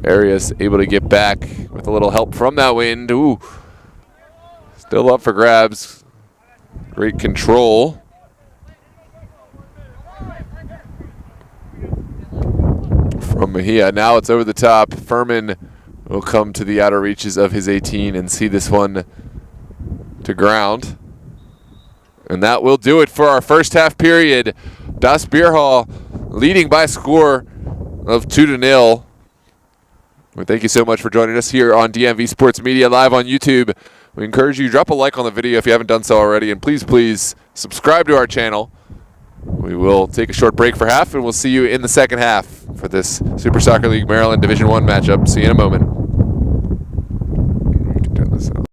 Arias able to get back with a little help from that wind. Ooh, still up for grabs. Great control. From Mejia. Now it's over the top. Furman will come to the outer reaches of his 18 and see this one to ground. And that will do it for our first half period. Das Bierhalle leading by a score of 2-0. Well, thank you so much for joining us here on DMV Sports Media live on YouTube. We encourage you to drop a like on the video if you haven't done so already, and please subscribe to our channel. We will take a short break for half, and we'll see you in the second half for this Super Soccer League Maryland Division I matchup. See you in a moment. Turn this out.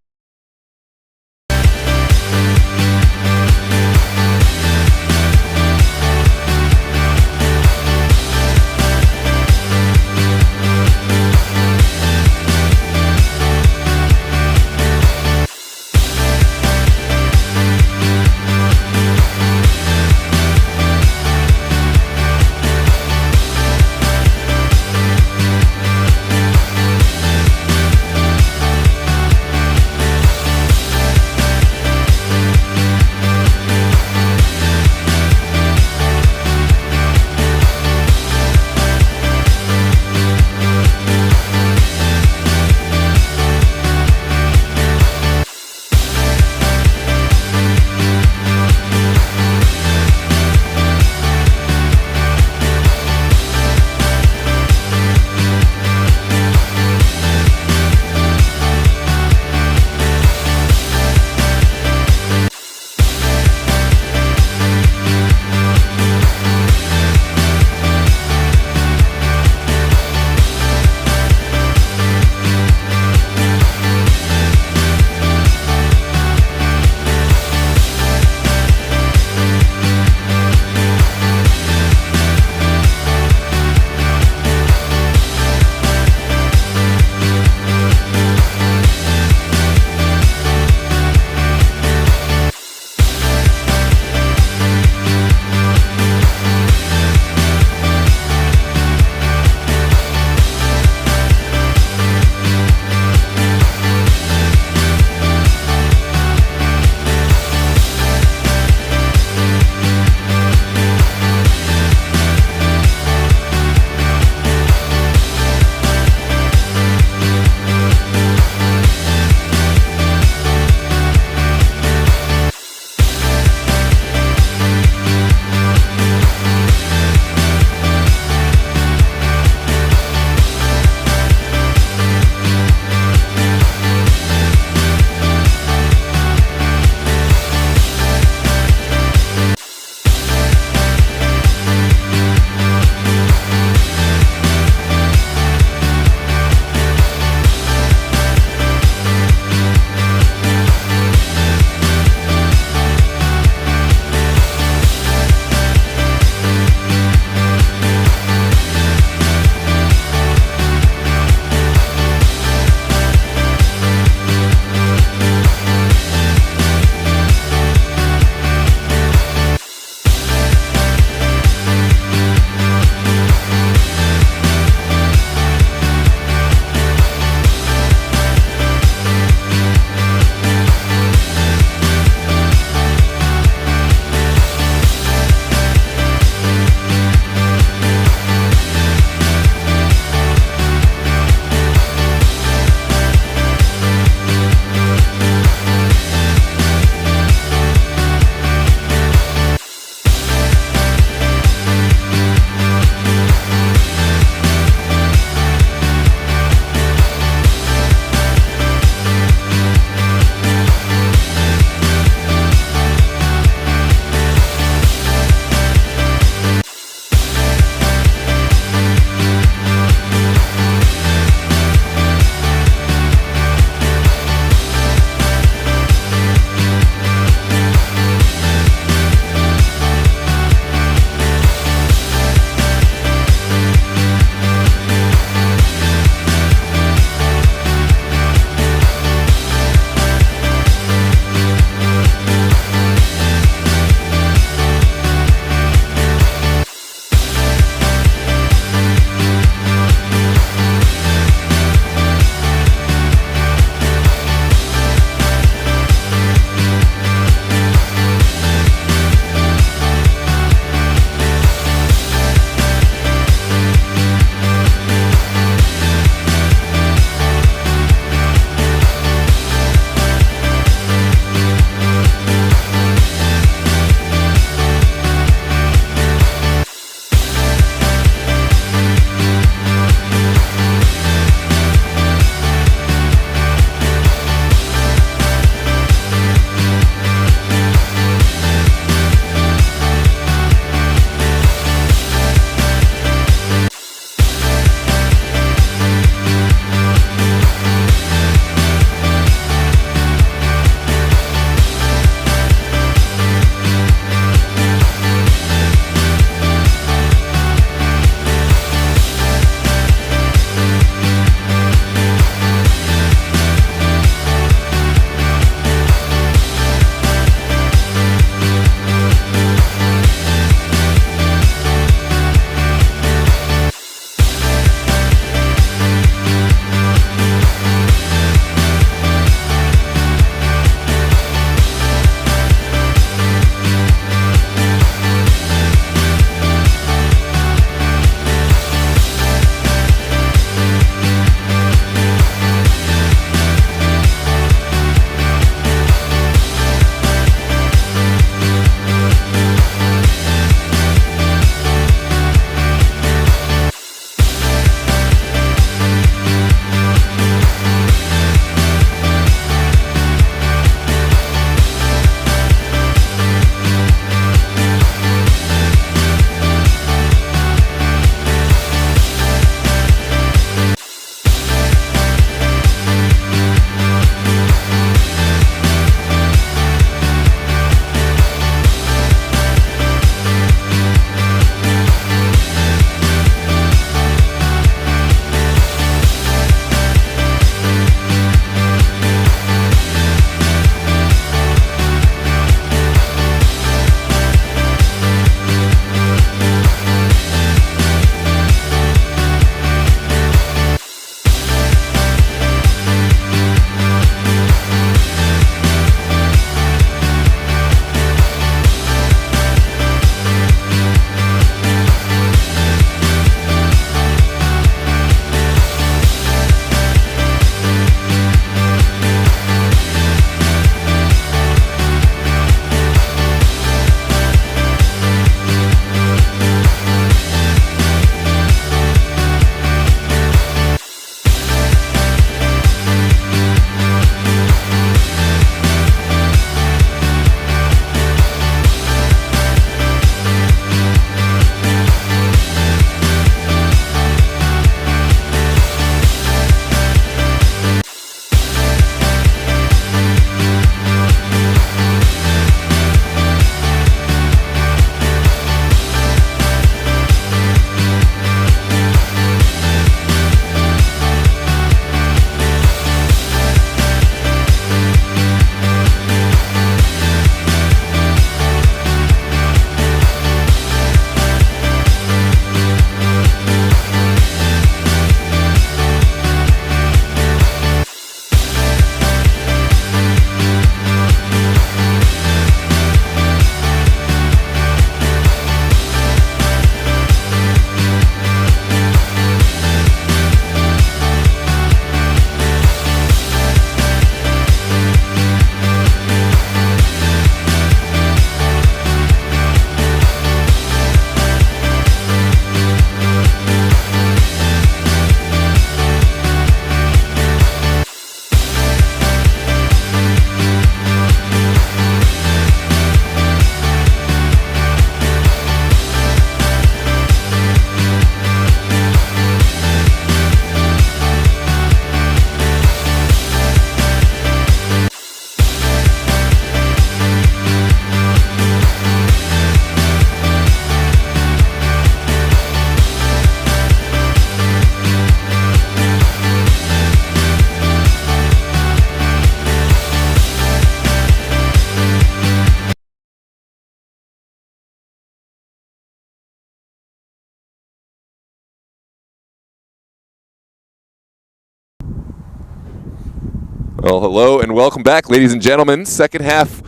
Well, hello and welcome back, ladies and gentlemen. Second half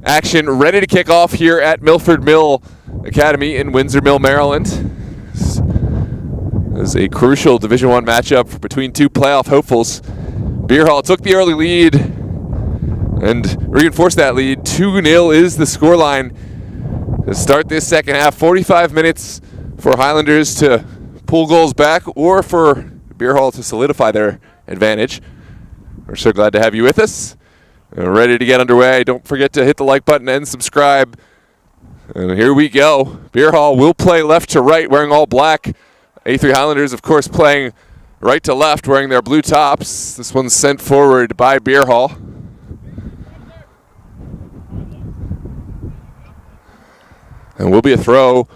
action ready to kick off here at Milford Mill Academy in Windsor Mill, Maryland. This is a crucial Division I matchup between two playoff hopefuls. Bierhalle took the early lead and reinforced that lead. 2-0 is the scoreline to start this second half. 45 minutes for Highlanders to pull goals back or for Bierhalle to solidify their advantage. We're so glad to have you with us. We're ready to get underway. Don't forget to hit the like button and subscribe. And here we go. Bierhalle will play left to right wearing all black. A3 Highlanders, of course, playing right to left wearing their blue tops. This one's sent forward by Bierhalle. And will be a throw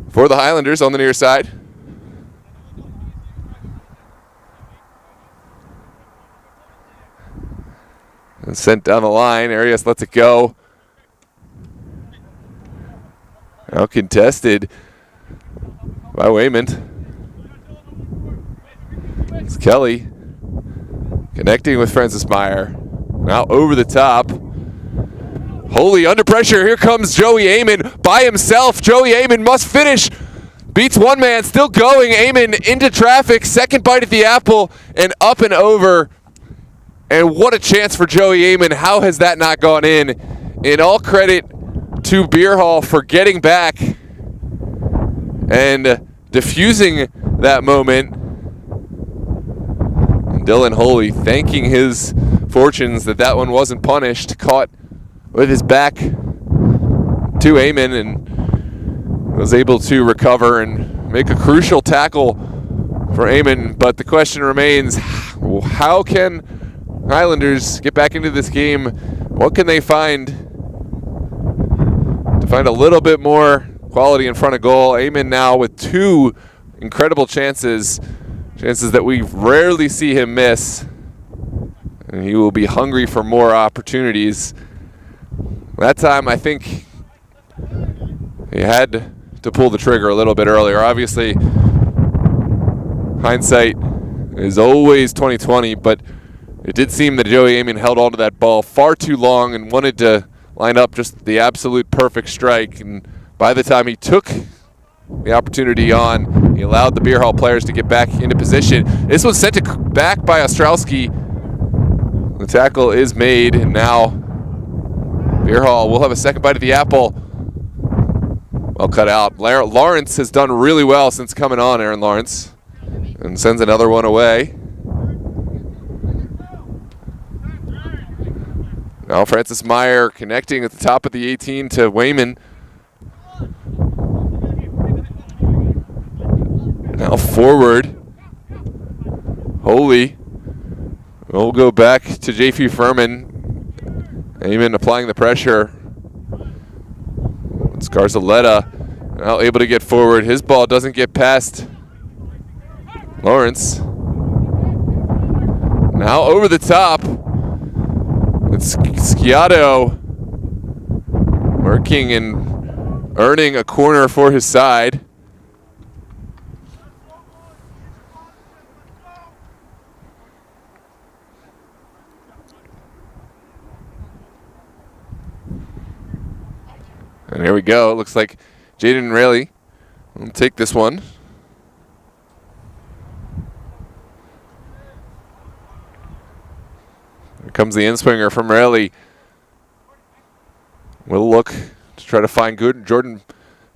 for the Highlanders on the near side. And sent down the line. Arias lets it go. Now contested by Wayman. It's Kelly connecting with Francis Meyer. Now over the top. Holy under pressure. Here comes Joey Amon by himself. Joey Amon must finish. Beats one man. Still going. Amon into traffic. Second bite at the apple and up and over. And what a chance for Joey Amon. How has that not gone in? And all credit to Bierhalle for getting back and diffusing that moment. And Dylan Holy thanking his fortunes that one wasn't punished. Caught with his back to Amon and was able to recover and make a crucial tackle for Amon. But the question remains, how can Highlanders get back into this game? What can they find to find a little bit more quality in front of goal? Amon now with two incredible chances that we rarely see him miss. And he will be hungry for more opportunities. That time, I think he had to pull the trigger a little bit earlier. Obviously, hindsight is always 20/20, but it did seem that Joey Amon held on to that ball far too long and wanted to line up just the absolute perfect strike. And by the time he took the opportunity on, he allowed the Bierhalle players to get back into position. This was sent back by Ostrowski. The tackle is made, and now Bierhalle will have a second bite of the apple. Well cut out. Lawrence has done really well since coming on, Aaron Lawrence, and sends another one away. Now Francis Meyer connecting at the top of the 18 to Wayman. Now forward. Holy. We'll go back to J.P. Furman. Amon applying the pressure. Scarzaletta now able to get forward. His ball doesn't get past Lawrence. Now over the top. It's Sciato working and earning a corner for his side. And here we go. It looks like Jaden Rayleigh will take this one. Here comes the in-swinger from Rayleigh. We'll look to try to find good Jordan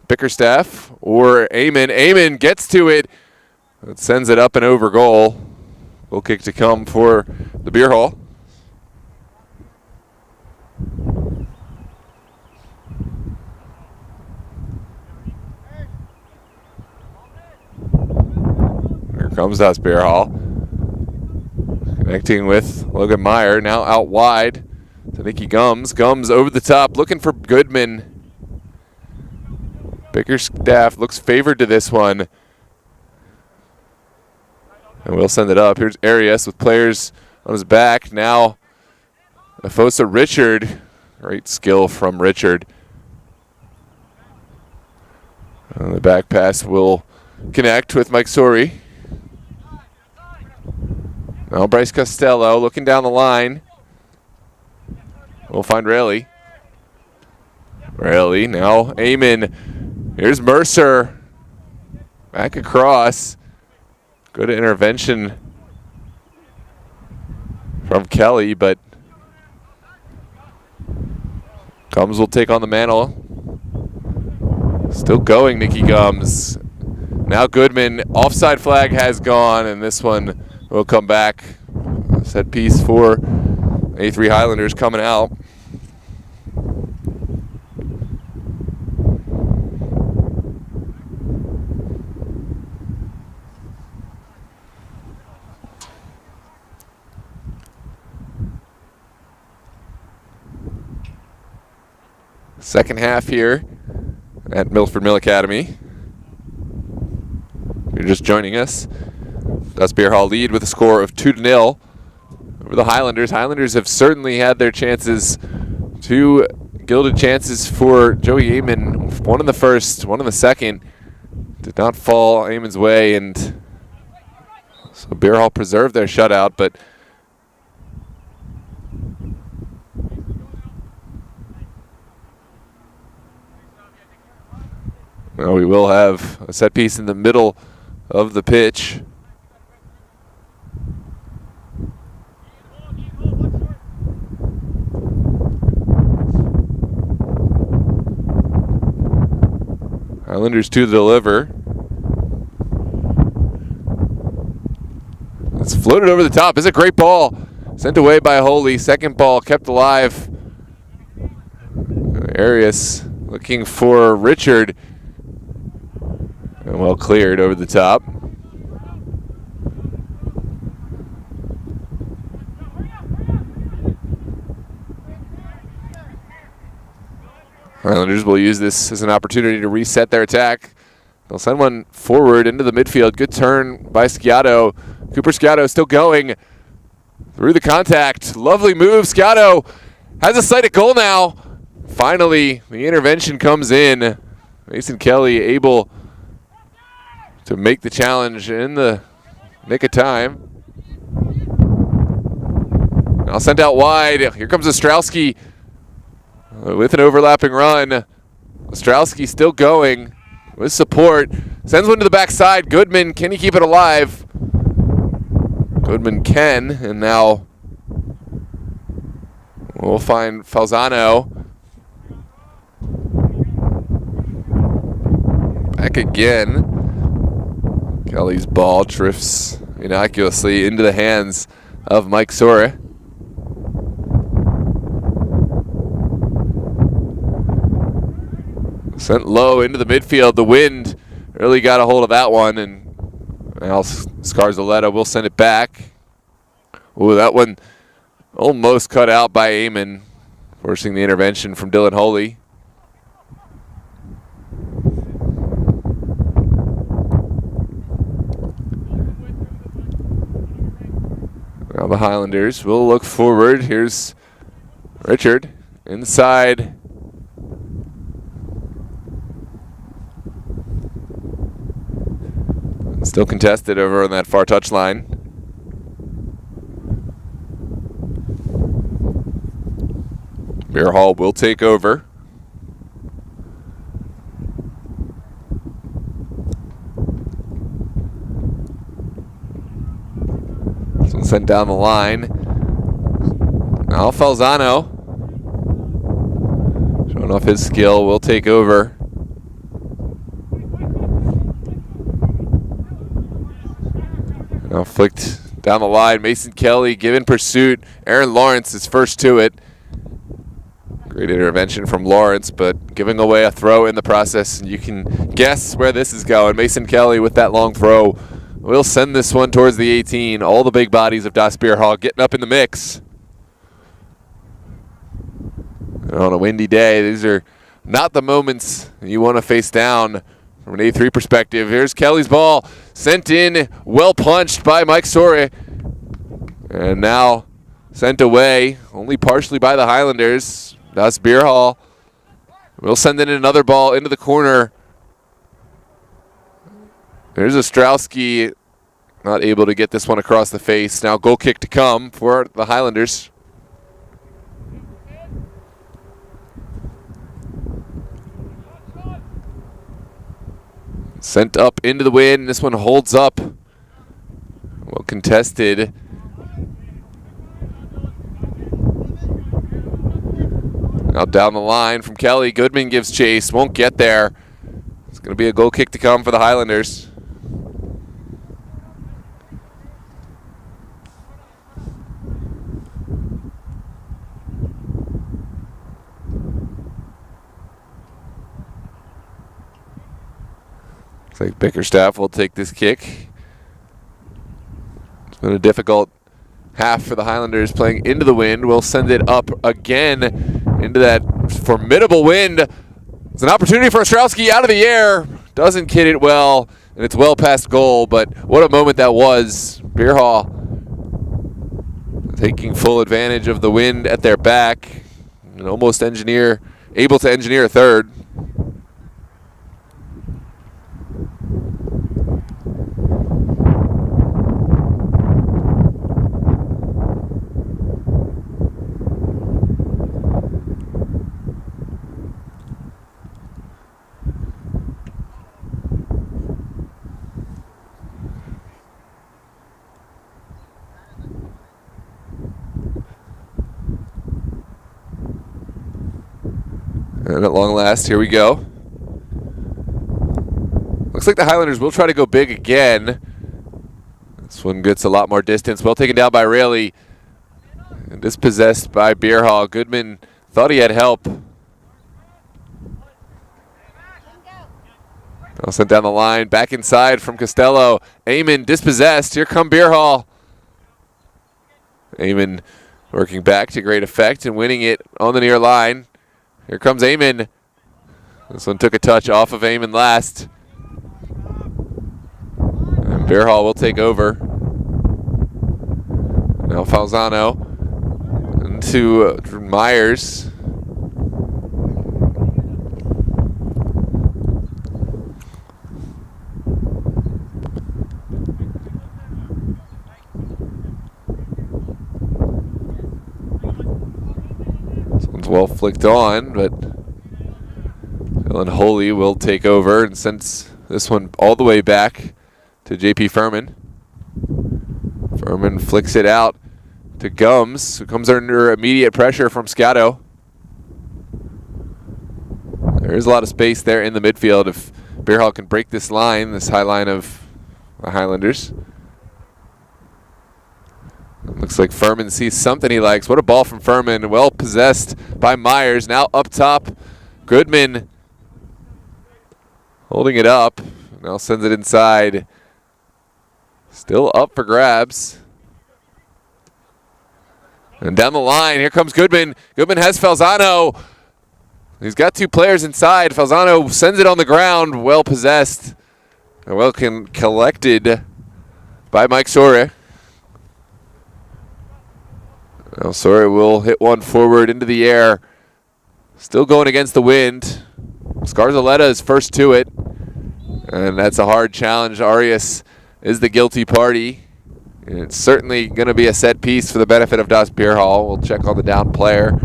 Bickerstaff or Amon. Amon gets to it. It sends it up and over goal. Goal kick to come for the Bierhalle. Here comes us, Bierhalle. Connecting with Logan Meyer, now out wide to Nicky Gums. Gums over the top, looking for Goodman. Bickerstaff looks favored to this one. And we'll send it up. Here's Arias with players on his back. Now, Afosa Richard. Great skill from Richard. And the back pass will connect with Mike Sori. Now Bryce Costello looking down the line. We'll find Rayleigh. Rayleigh, now Amon. Here's Mercer. Back across. Good intervention from Kelly, but Gums will take on the mantle. Still going, Nikki Gums. Now Goodman. Offside flag has gone, and this one will come back. Set piece for A3 Highlanders coming out. Second half here at Milford Mill Academy. If you're just joining us, Dust Bierhalle lead with a score of 2-0 over the Highlanders. Highlanders have certainly had their chances, two gilded chances for Joey Amon. One in the first, one in the second. Did not fall Amon's way, and so Bierhalle preserved their shutout, but well, we will have a set piece in the middle of the pitch. Highlanders to deliver. It's floated over the top. It's a great ball. Sent away by Holy. Second ball kept alive. Arias looking for Richard. And well cleared over the top. Highlanders will use this as an opportunity to reset their attack. They'll send one forward into the midfield. Good turn by Sciato. Cooper Sciato still going through the contact. Lovely move. Sciato has a sight at goal now. Finally, the intervention comes in. Mason Kelly able to make the challenge in the nick of time. Now sent out wide. Here comes Ostrowski with an overlapping run. Ostrowski still going with support. Sends one to the backside. Goodman, can he keep it alive? Goodman can, and now we'll find Falzano. Back again. Kelly's ball drifts innocuously into the hands of Mike Sore. Sent low into the midfield. The wind really got a hold of that one, and now Scarzoletta will send it back. Ooh, that one almost cut out by Amon, forcing the intervention from Dylan Holy. Now the Highlanders will look forward. Here's Richard inside. Still contested over on that far touchline. Bierhalle will take over. This one sent down the line. Now Falzano, showing off his skill, will take over. Now flicked down the line. Mason Kelly given pursuit. Aaron Lawrence is first to it. Great intervention from Lawrence, but giving away a throw in the process. You can guess where this is going. Mason Kelly with that long throw will send this one towards the 18. All the big bodies of Das Bierhalle getting up in the mix. And on a windy day, these are not the moments you want to face down from an A3 perspective. Here's Kelly's ball. Sent in, well punched by Mike Sore. And now sent away, only partially by the Highlanders. Das Bierhalle will send in another ball into the corner. There's Ostrowski Not able to get this one across the face. Now goal kick to come for the Highlanders. Sent up into the wind. This one holds up. Well contested. Now down the line from Kelly. Goodman gives chase. Won't get there. It's going to be a goal kick to come for the Highlanders. Looks like Bickerstaff will take this kick. It's been a difficult half for the Highlanders playing into the wind. We'll send it up again into that formidable wind. It's an opportunity for Ostrowski out of the air. Doesn't kid it well, and it's well past goal, but what a moment that was. Bierhalle taking full advantage of the wind at their back and almost able to engineer a third. And at long last, here we go. Looks like the Highlanders will try to go big again. This one gets a lot more distance. Well taken down by Rayleigh. And dispossessed by Bierhalle. Goodman thought he had help. Now sent down the line. Back inside from Costello. Eamon dispossessed. Here come Bierhalle. Eamon working back to great effect and winning it on the near line. Here comes Eamon. This one took a touch off of Eamon last. And Bierhalle will take over. Now Falzano into Myers. Well flicked on, but Dylan Holy will take over and sends this one all the way back to JP Furman. Furman flicks it out to Gums, who comes under immediate pressure from Scotto. There is a lot of space there in the midfield if Bierhalle can break this line, this high line of the Highlanders. Looks like Furman sees something he likes. What a ball from Furman. Well possessed by Myers. Now up top. Goodman holding it up. Now sends it inside. Still up for grabs. And down the line, here comes Goodman. Goodman has Falzano. He's got two players inside. Falzano sends it on the ground. Well possessed. And well collected by Mike Sore. Now Sore will hit one forward into the air. Still going against the wind. Scarzaletta is first to it. And that's a hard challenge. Arias is the guilty party. And it's certainly going to be a set piece for the benefit of Das Bierhalle. We'll check on the down player.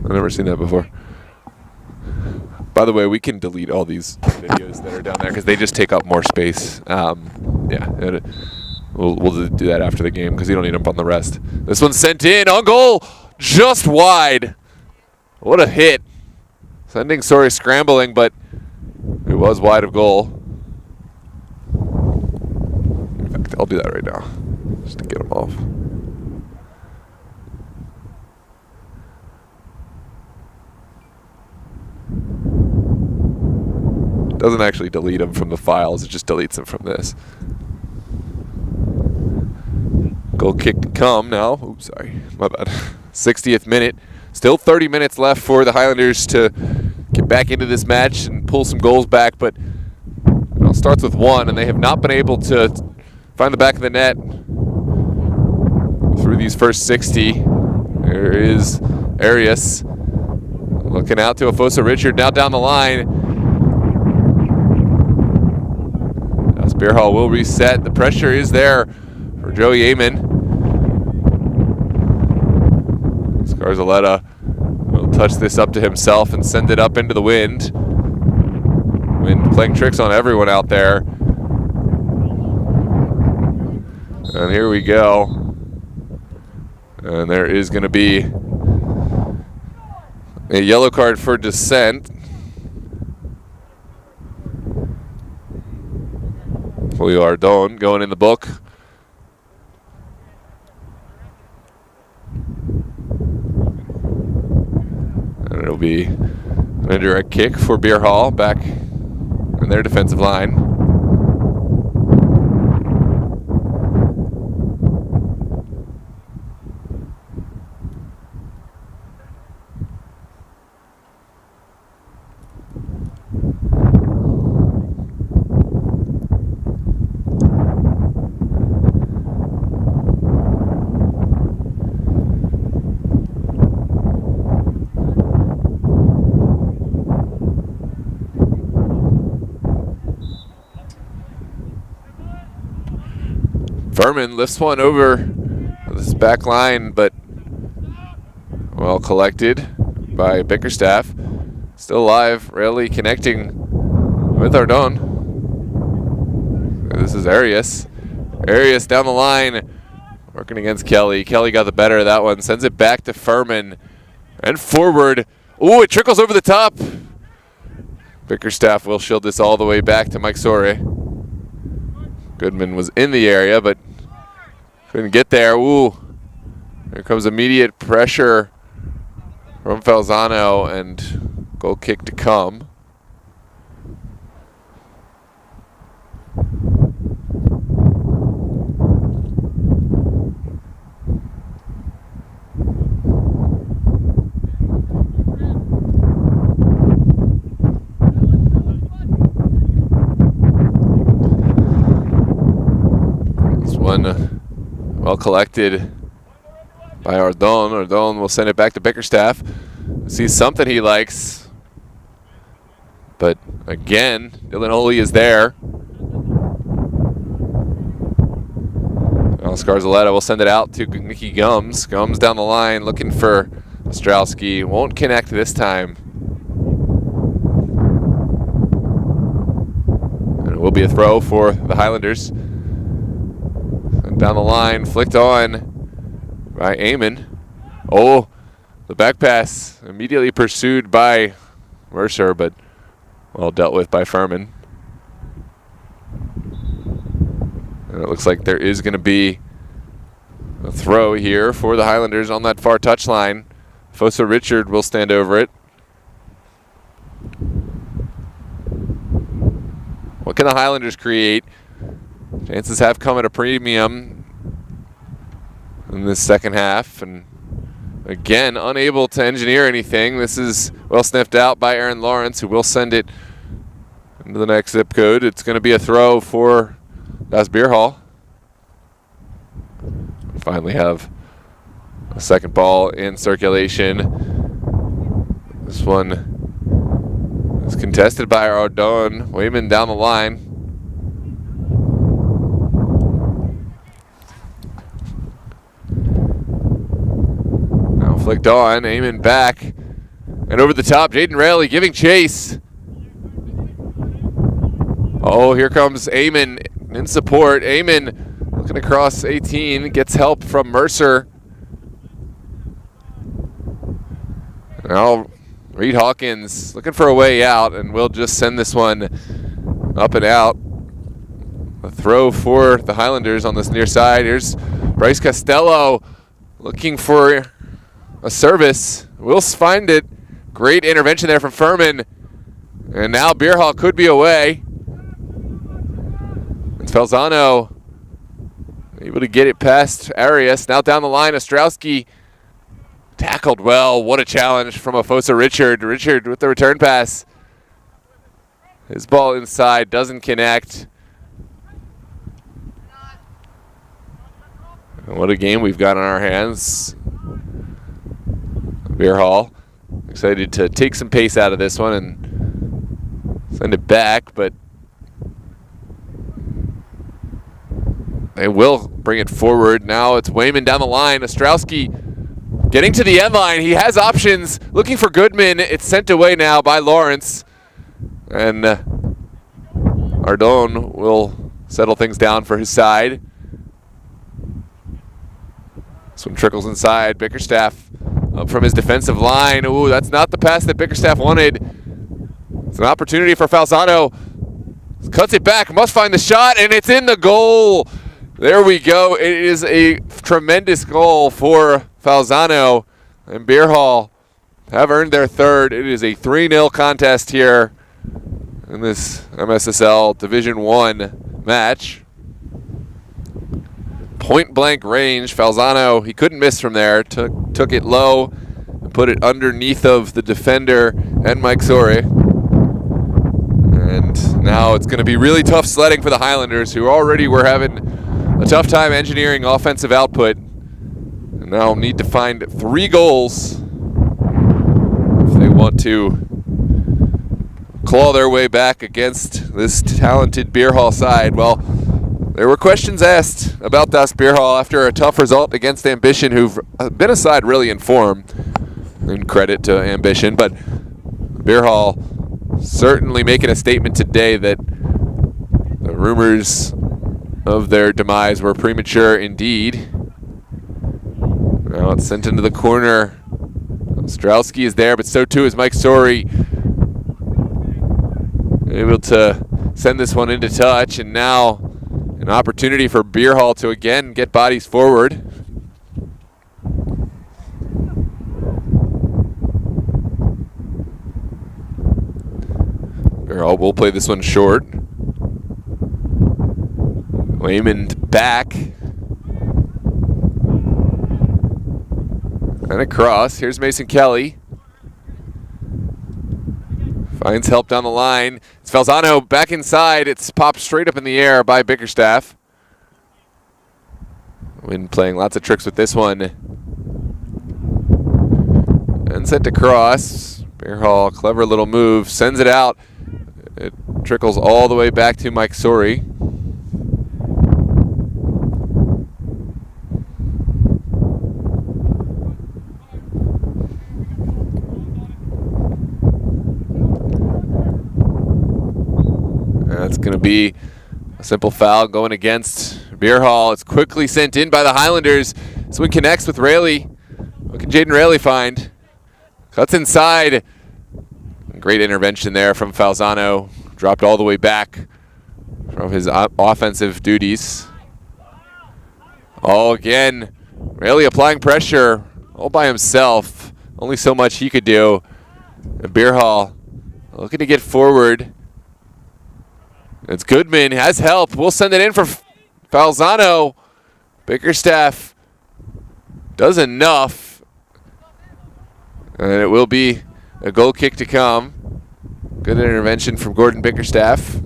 I've never seen that before. By the way, we can delete all these videos that are down there because they just take up more space. Yeah, we'll do that after the game because you don't need them on the rest. This one's sent in on goal, just wide. What a hit. Sending Sore scrambling, but it was wide of goal. In fact, I'll do that right now just to get him off. Doesn't actually delete them from the files, it just deletes them from this. Goal kick to come now. Oops, sorry, my bad. 60th minute. Still 30 minutes left for the Highlanders to get back into this match and pull some goals back, but it all starts with one, and they have not been able to find the back of the net. through these first 60. There is Arias looking out to Afosa Richard now down the line. As Bierhalle will reset. The pressure is there for Joey Amon. Scarzaletta will touch this up to himself and send it up into the wind. Wind playing tricks on everyone out there. And here we go. And there is going to be a yellow card for dissent. Julio Ardon going in the book. And it'll be an indirect kick for Bierhalle back in their defensive line. Furman lifts one over this back line, but well collected by Bickerstaff. Still alive, rarely connecting with Ardon. This is Arias. Arias down the line, working against Kelly. Kelly got the better of that one, sends it back to Furman and forward. Ooh, it trickles over the top. Bickerstaff will shield this all the way back to Mike Sore. Goodman was in the area, but couldn't get there. Ooh, here comes immediate pressure from Falzano and goal kick to come. Well collected by Ardon. Ardon will send it back to Bickerstaff. Sees something he likes. But again, Dylan Oley is there. Now Scarzaletta will send it out to Nicky Gums. Gums down the line looking for Ostrowski. Won't connect this time. And it will be a throw for the Highlanders. Down the line, flicked on by Amon. Oh, the back pass immediately pursued by Mercer, but well dealt with by Furman. And it looks like there is going to be a throw here for the Highlanders on that far touchline. Fosa Richard will stand over it. What can the Highlanders create? Chances have come at a premium in this second half, and again, unable to engineer anything. This is well sniffed out by Aaron Lawrence, who will send it into the next zip code. It's going to be a throw for Das Bierhalle. Finally have a second ball in circulation. This one is contested by Ardon. Wayman down the line. Flicked on, Amon back, and over the top, Jaden Rayleigh giving chase. Oh, here comes Amon in support. Amon looking across 18, gets help from Mercer. Now Reed Hawkins looking for a way out, and we'll just send this one up and out. A throw for the Highlanders on this near side. Here's Bryce Costello looking for a service. We'll find it. Great intervention there from Furman. And now Bierhalle could be away. It's Falzano able to get it past Arias. Now down the line, Ostrowski tackled well. What a challenge from Afosa Richard. Richard with the return pass. His ball inside, doesn't connect. What a game we've got on our hands. Bierhalle excited to take some pace out of this one and send it back, but they will bring it forward. Now it's Wayman down the line. Ostrowski getting to the end line. He has options, looking for Goodman. It's sent away now by Lawrence. And Ardon will settle things down for his side. This one trickles inside. Bickerstaff up from his defensive line. Ooh, that's not the pass that Bickerstaff wanted. It's an opportunity for Falzano. Cuts it back, must find the shot, and it's in the goal. There we go. It is a tremendous goal for Falzano, and Bierhalle have earned their third. It is a 3-0 contest here in this MSSL Division I match. Point blank range. Falzano, he couldn't miss from there. Took it low and put it underneath of the defender and Mike Sori. And now it's going to be really tough sledding for the Highlanders, who already were having a tough time engineering offensive output. And now need to find 3 goals if they want to claw their way back against this talented Bierhalle side. Well, there were questions asked about Das Bierhalle after a tough result against Ambition, who've been a side really in form, and credit to Ambition, but Bierhalle certainly making a statement today that the rumors of their demise were premature indeed. Now it's sent into the corner. Ostrowski is there, but so too is Mike Sori. Able to send this one into touch, and now an opportunity for Bierhalle to again get bodies forward. Bierhalle will play this one short. Wayman back. And across. Here's Mason Kelly. Finds help down the line. It's Falzano back inside. It's popped straight up in the air by Bickerstaff. Wynn playing lots of tricks with this one. And sent across. Bierhalle, clever little move. Sends it out. It trickles all the way back to Mike Sori. That's going to be a simple foul going against Bierhalle. It's quickly sent in by the Highlanders. This one connects with Rayleigh. What can Jaden Rayleigh find? Cuts inside. Great intervention there from Falzano. Dropped all the way back from his offensive duties. Oh, again, Rayleigh applying pressure all by himself. Only so much he could do. And Bierhalle looking to get forward. It's Goodman, has help. We'll send it in for Falzano. Bickerstaff does enough. And it will be a goal kick to come. Good intervention from Gordon Bickerstaff.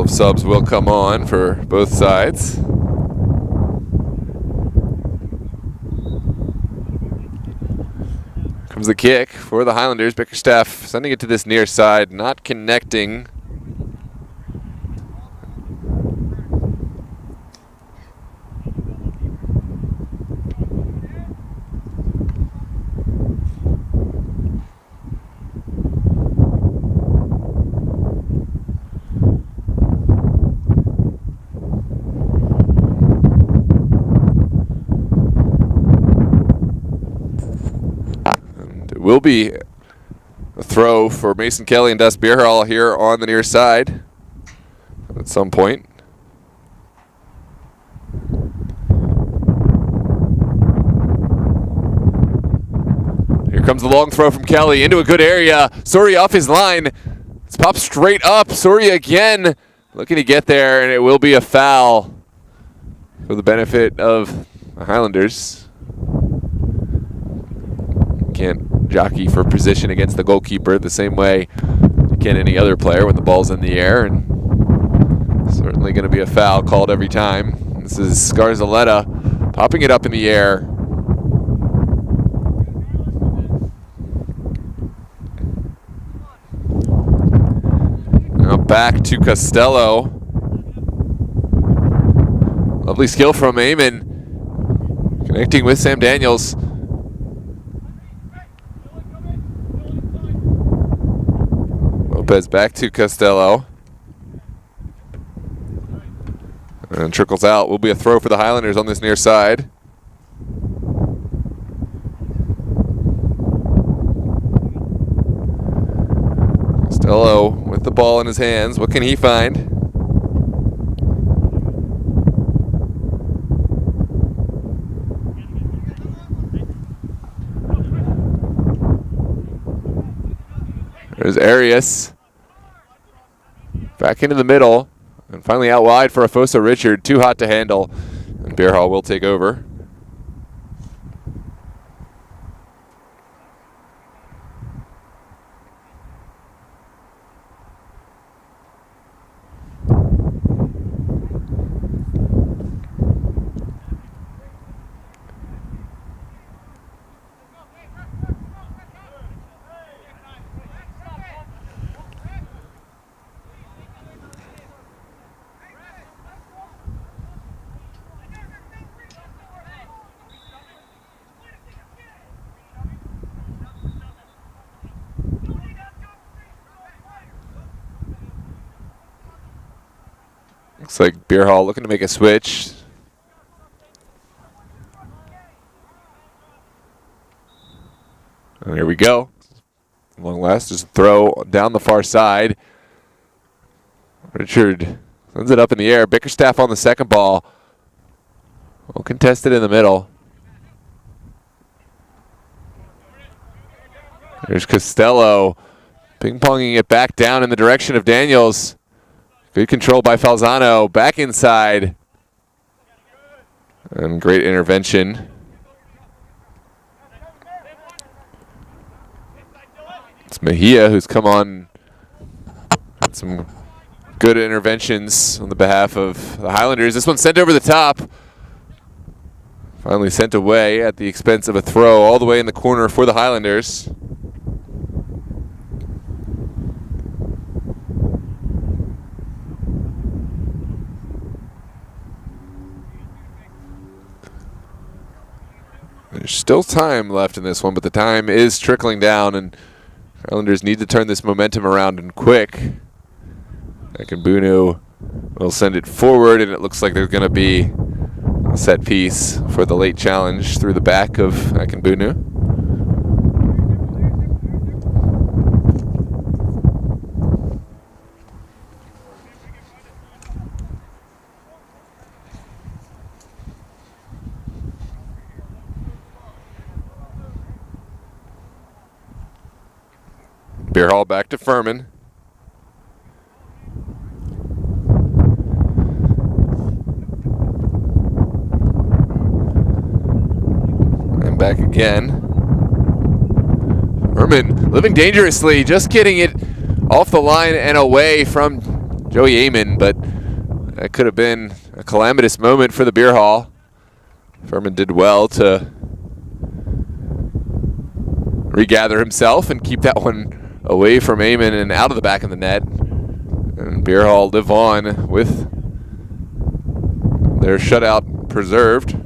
Subs will come on for both sides. Comes the kick for the Highlanders. Bickerstaff sending it to this near side, not connecting. Will be a throw for Mason Kelly and Das Bierhalle here on the near side at some point. Here comes the long throw from Kelly into a good area. Sori off his line. It's popped straight up. Soria again looking to get there, and it will be a foul for the benefit of the Highlanders. Can't jockey for position against the goalkeeper the same way you can any other player when the ball's in the air, and certainly going to be a foul called every time. This is Scarzaletta popping it up in the air. Now back to Costello. Lovely skill from Eamon, connecting with Sam Daniels. Lopez back to Costello. And trickles out. Will be a throw for the Highlanders on this near side. Costello with the ball in his hands. What can he find? There's Arias. Back into the middle. And finally out wide for Afoso Richard. Too hot to handle. And Bierhalle will take over. Looks like Bierhalle looking to make a switch. And here we go. Long last, just throw down the far side. Richard sends it up in the air. Bickerstaff on the second ball. Well contested in the middle. There's Costello ping-ponging it back down in the direction of Daniels. Good control by Falzano. Back inside. And great intervention. It's Mejia who's come on. Had some good interventions on the behalf of the Highlanders. This one sent over the top. Finally sent away at the expense of a throw all the way in the corner for the Highlanders. There's still time left in this one, but the time is trickling down, and Highlanders need to turn this momentum around and quick. Akinbunu will send it forward, and it looks like there's going to be a set piece for the late challenge through the back of Akinbunu. Bierhalle back to Furman. And back again. Furman living dangerously, just getting it off the line and away from Joey Eamon, but that could have been a calamitous moment for the Bierhalle. Furman did well to regather himself and keep that one away from Eamon and out of the back of the net. And Bierhalle live on with their shutout preserved.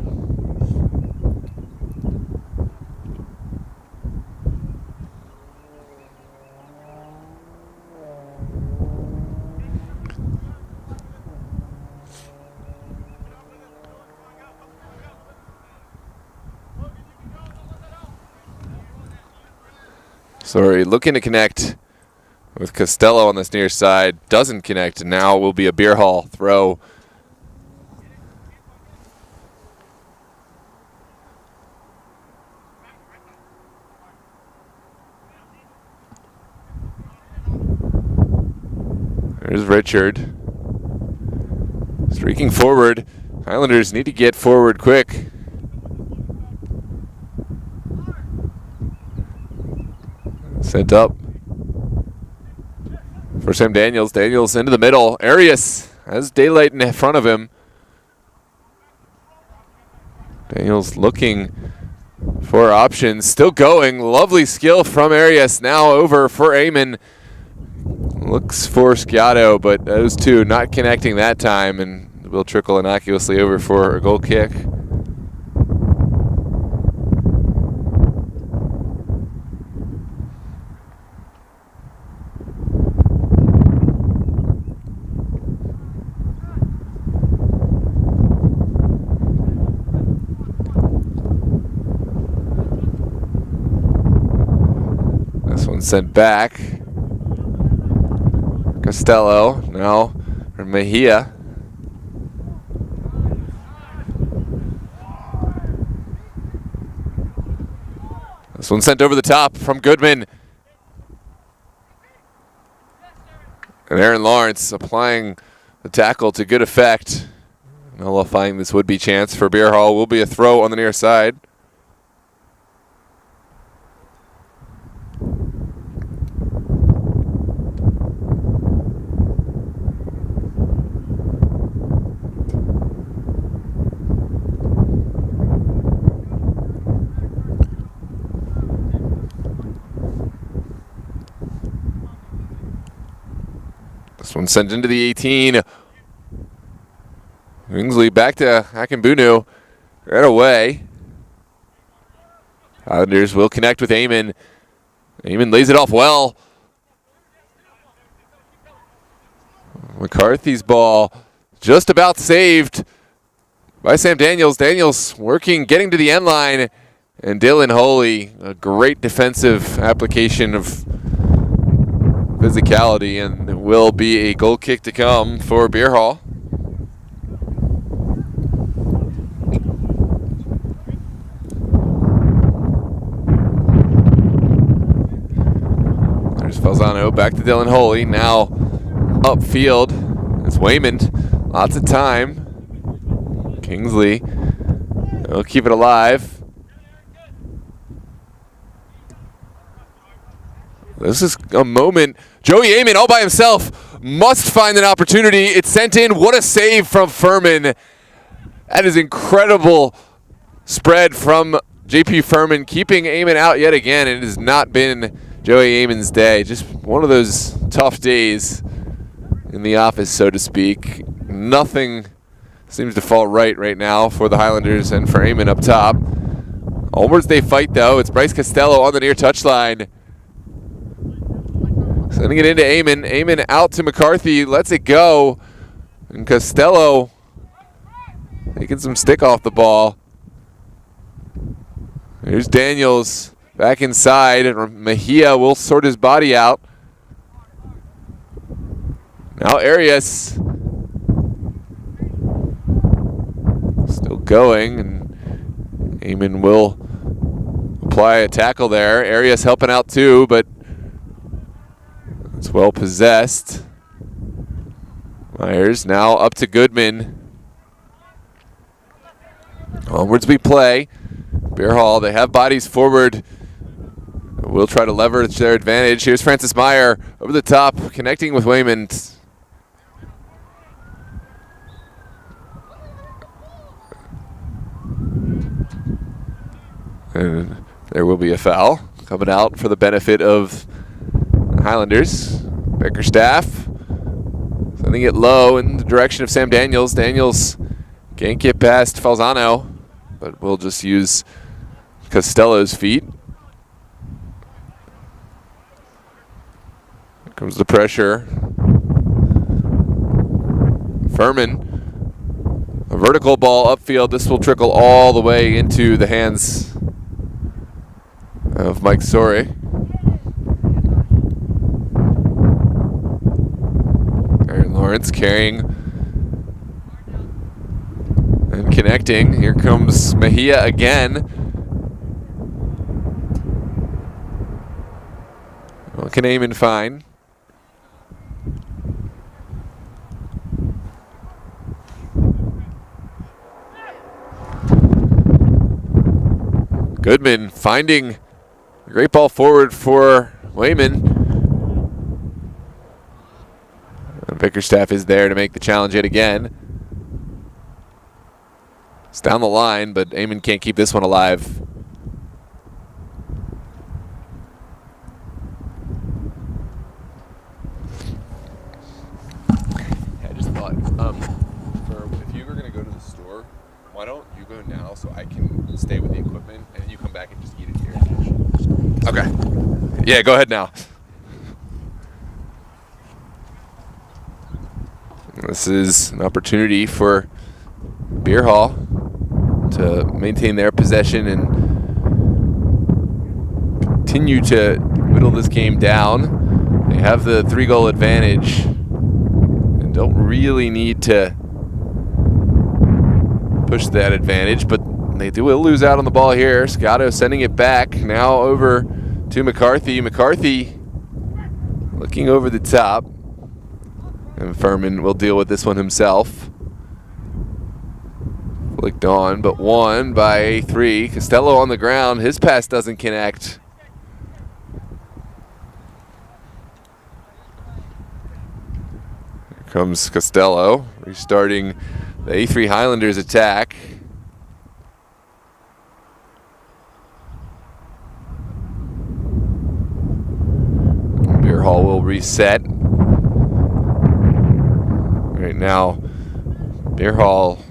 Sorry, looking to connect with Costello on this near side. Doesn't connect, and now will be a Bierhalle throw. There's Richard. Streaking forward. Highlanders need to get forward quick. Sent up for Sam Daniels. Daniels into the middle. Arias has daylight in front of him. Daniels looking for options. Still going. Lovely skill from Arias. Now over for Eamon. Looks for Sciato, but those two not connecting that time, and will trickle innocuously over for a goal kick. This one sent back. Costello now for Mejia. This one sent over the top from Goodman. And Aaron Lawrence applying the tackle to good effect. Nullifying this would-be chance for Bierhalle. Will be a throw on the near side. This one sent into the 18. Kingsley back to Akinbunu. Right away. Highlanders will connect with Eamon. Eamon lays it off well. McCarthy's ball just about saved by Sam Daniels. Daniels working, getting to the end line. And Dylan Holy, a great defensive application of physicality, and it will be a goal kick to come for Bierhalle. There's Falzano, back to Dylan Holy, now upfield. It's Waymond, lots of time. Kingsley will keep it alive. This is a moment. Joey Eamon all by himself must find an opportunity. It's sent in. What a save from Furman. That is incredible spread from JP Furman, keeping Eamon out yet again. It has not been Joey Eamon's day. Just one of those tough days in the office, so to speak. Nothing seems to fall right now for the Highlanders and for Eamon up top. Onwards they fight, though. It's Bryce Costello on the near touchline. Sending it into Eamon. Eamon out to McCarthy. Lets it go. And Costello taking some stick off the ball. Here's Daniels back inside. And Mejia will sort his body out. Now Arias. Still going. And Eamon will apply a tackle there. Arias helping out too, but it's well possessed. Myers now up to Goodman. Onwards we play. Bierhalle, they have bodies forward. We'll try to leverage their advantage. Here's Francis Meyer over the top, connecting with Waymond. And there will be a foul coming out for the benefit of Highlanders. Bickerstaff sending it low in the direction of Sam Daniels. Daniels can't get past Falzano, but we'll just use Costello's feet. Here comes the pressure. Furman, a vertical ball upfield. This will trickle all the way into the hands of Mike Sorey. Aaron Lawrence carrying and connecting. Here comes Mejia again. What can Eamon find? Goodman finding a great ball forward for Wayman. And Bickerstaff is there to make the challenge yet again. It's down the line, but Eamon can't keep this one alive. I just thought, if you were going to go to the store, why don't you go now so I can stay with the equipment and you come back and just eat it here? Okay. Yeah, go ahead now. This is an opportunity for Bierhalle to maintain their possession and continue to whittle this game down. They have the 3-goal advantage and don't really need to push that advantage, but they will lose out on the ball here. Scotto sending it back now over to McCarthy. McCarthy looking over the top, and Furman will deal with this one himself. Flicked on, but won by 3. Costello on the ground. His pass doesn't connect. Here comes Costello, restarting the A3 Highlanders attack. Bierhalle will reset. Right now, Bierhalle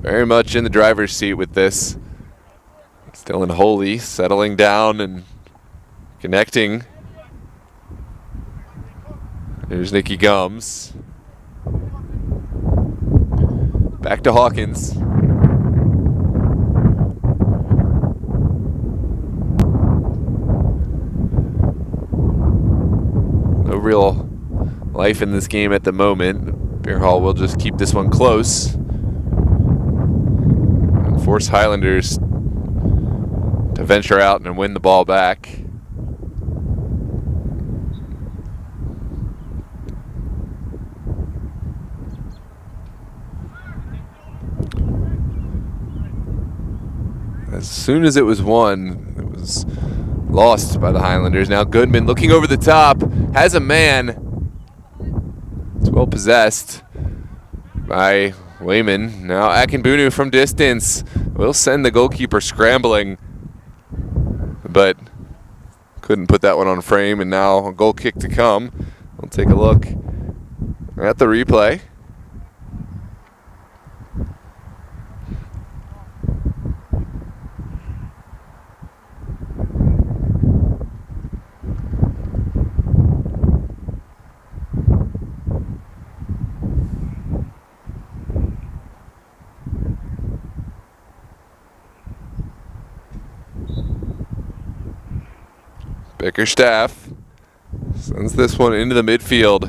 very much in the driver's seat with this. Still in Holy, settling down and connecting. There's Nicky Gums. Back to Hawkins. No real life in this game at the moment. Bierhalle will just keep this one close and force Highlanders to venture out and win the ball back. As soon as it was won, it was lost by the Highlanders. Now Goodman looking over the top, has a man. It's well possessed by Wayman. Now Akinbunu from distance will send the goalkeeper scrambling, but couldn't put that one on frame, and now a goal kick to come. We'll take a look at the replay. Bickerstaff sends this one into the midfield.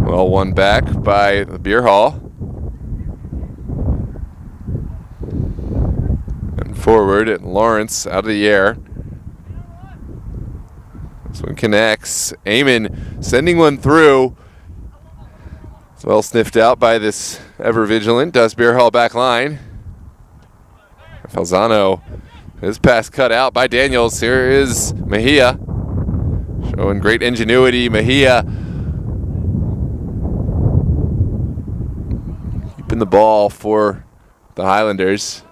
Well, won back by the Bierhalle. And forward at Lawrence out of the air. This one connects. Eamon sending one through. It's well sniffed out by this ever vigilant Dust Bierhalle back line. Falzano. His pass cut out by Daniels. Here is Mejia. Showing great ingenuity. Mejia keeping the ball for the Highlanders.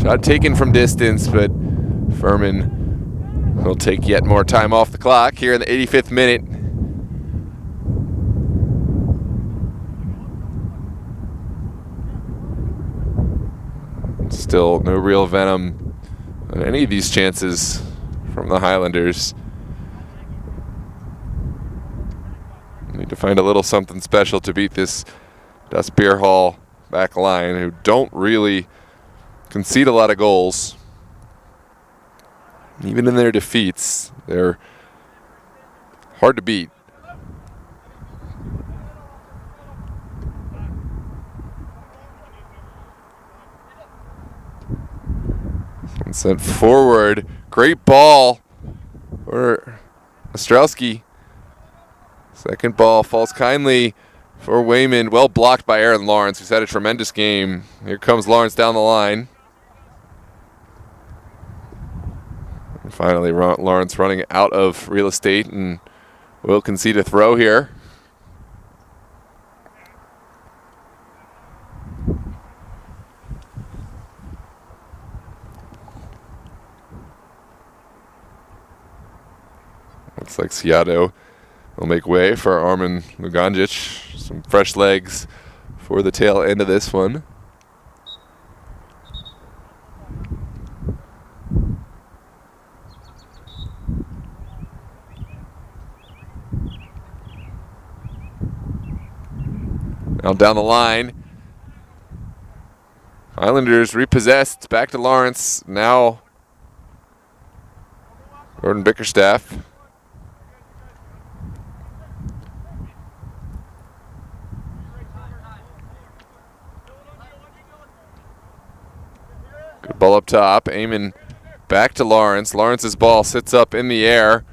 Shot taken from distance, but Furman will take yet more time off the clock here in the 85th minute. Still no real venom on any of these chances from the Highlanders. Need to find a little something special to beat this Dust Bierhalle back line, who don't really concede a lot of goals. Even in their defeats, they're hard to beat. Sent forward, great ball for Ostrowski. Second ball falls kindly for Wayman. Well blocked by Aaron Lawrence, who's had a tremendous game. Here comes Lawrence down the line. And finally, Lawrence running out of real estate and will concede a throw here. Looks like Ciato will make way for Armin Luganjic. Some fresh legs for the tail end of this one. Now down the line. Highlanders repossessed. Back to Lawrence. Now Gordon Bickerstaff. Good ball up top. Eamon back to Lawrence. Lawrence's ball sits up in the air.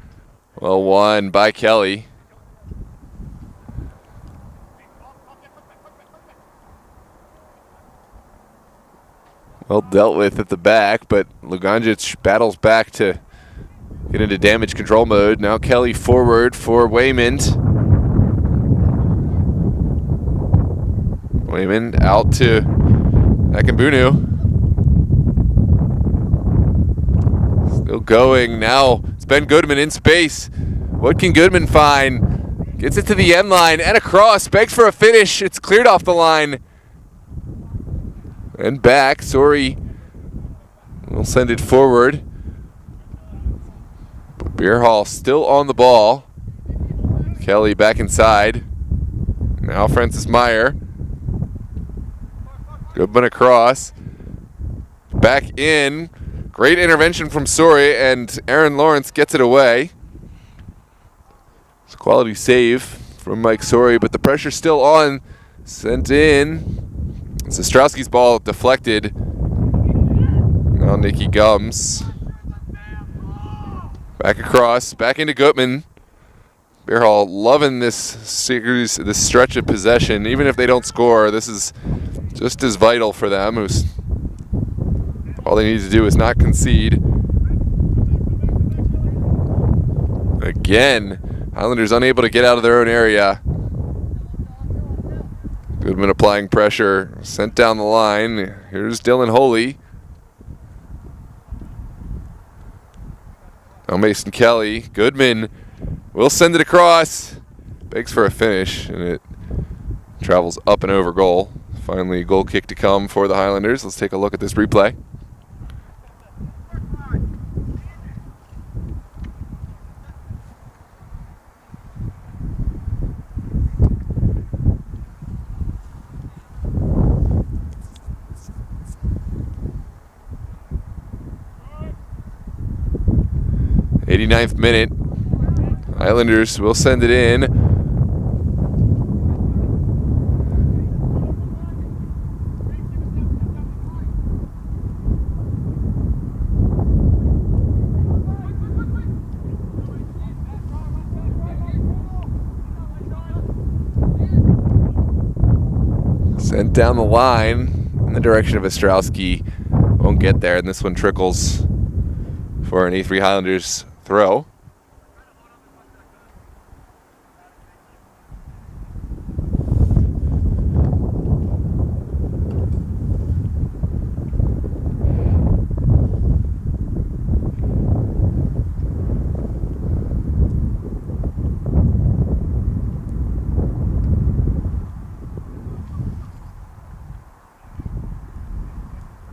Well won by Kelly. Well dealt with at the back, but Luganjic battles back to get into damage control mode. Now Kelly forward for Wayman. Wayman out to Akambunu. Still going. Now it's Ben Goodman in space. What can Goodman find? Gets it to the end line and across. Begs for a finish. It's cleared off the line. And back. Sorry. We'll send it forward. Bierhalle still on the ball. Kelly back inside. Now Francis Meyer. Goodman across. Back in. Great intervention from Sori, and Aaron Lawrence gets it away. It's a quality save from Mike Sori, but the pressure's still on. Sent in. Zastrowski's ball deflected. Now Nicky Gums. Back across, back into Gutman. Bierhalle loving this series, this stretch of possession. Even if they don't score, this is just as vital for them. All they need to do is not concede. Again, Highlanders unable to get out of their own area. Goodman applying pressure, sent down the line. Here's Dylan Holy. Now Mason Kelly. Goodman will send it across. Begs for a finish, and it travels up and over goal. Finally, goal kick to come for the Highlanders. Let's take a look at this replay. '89th minute. Highlanders will send it in. Sent down the line in the direction of Ostrowski. Won't get there, and this one trickles for an E3 Highlanders throw.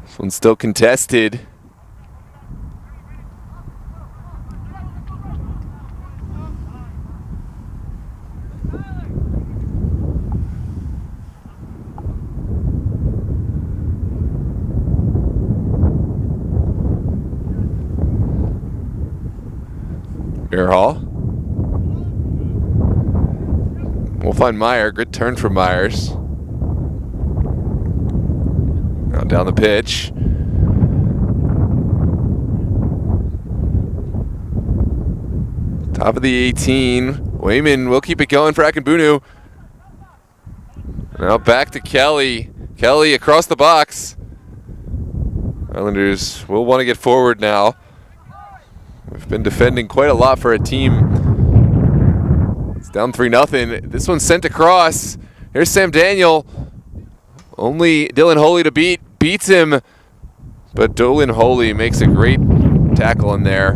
This one's still contested. Bierhalle. We'll find Meyer. Good turn from Myers. Now down the pitch. Top of the 18. Wayman will keep it going for Akinbunu. Now back to Kelly. Kelly across the box. Highlanders will want to get forward now. We've been defending quite a lot for a team. It's down 3-0. This one's sent across. Here's Sam Daniel. Only Dylan Holy to beat. Beats him. But Dylan Holy makes a great tackle in there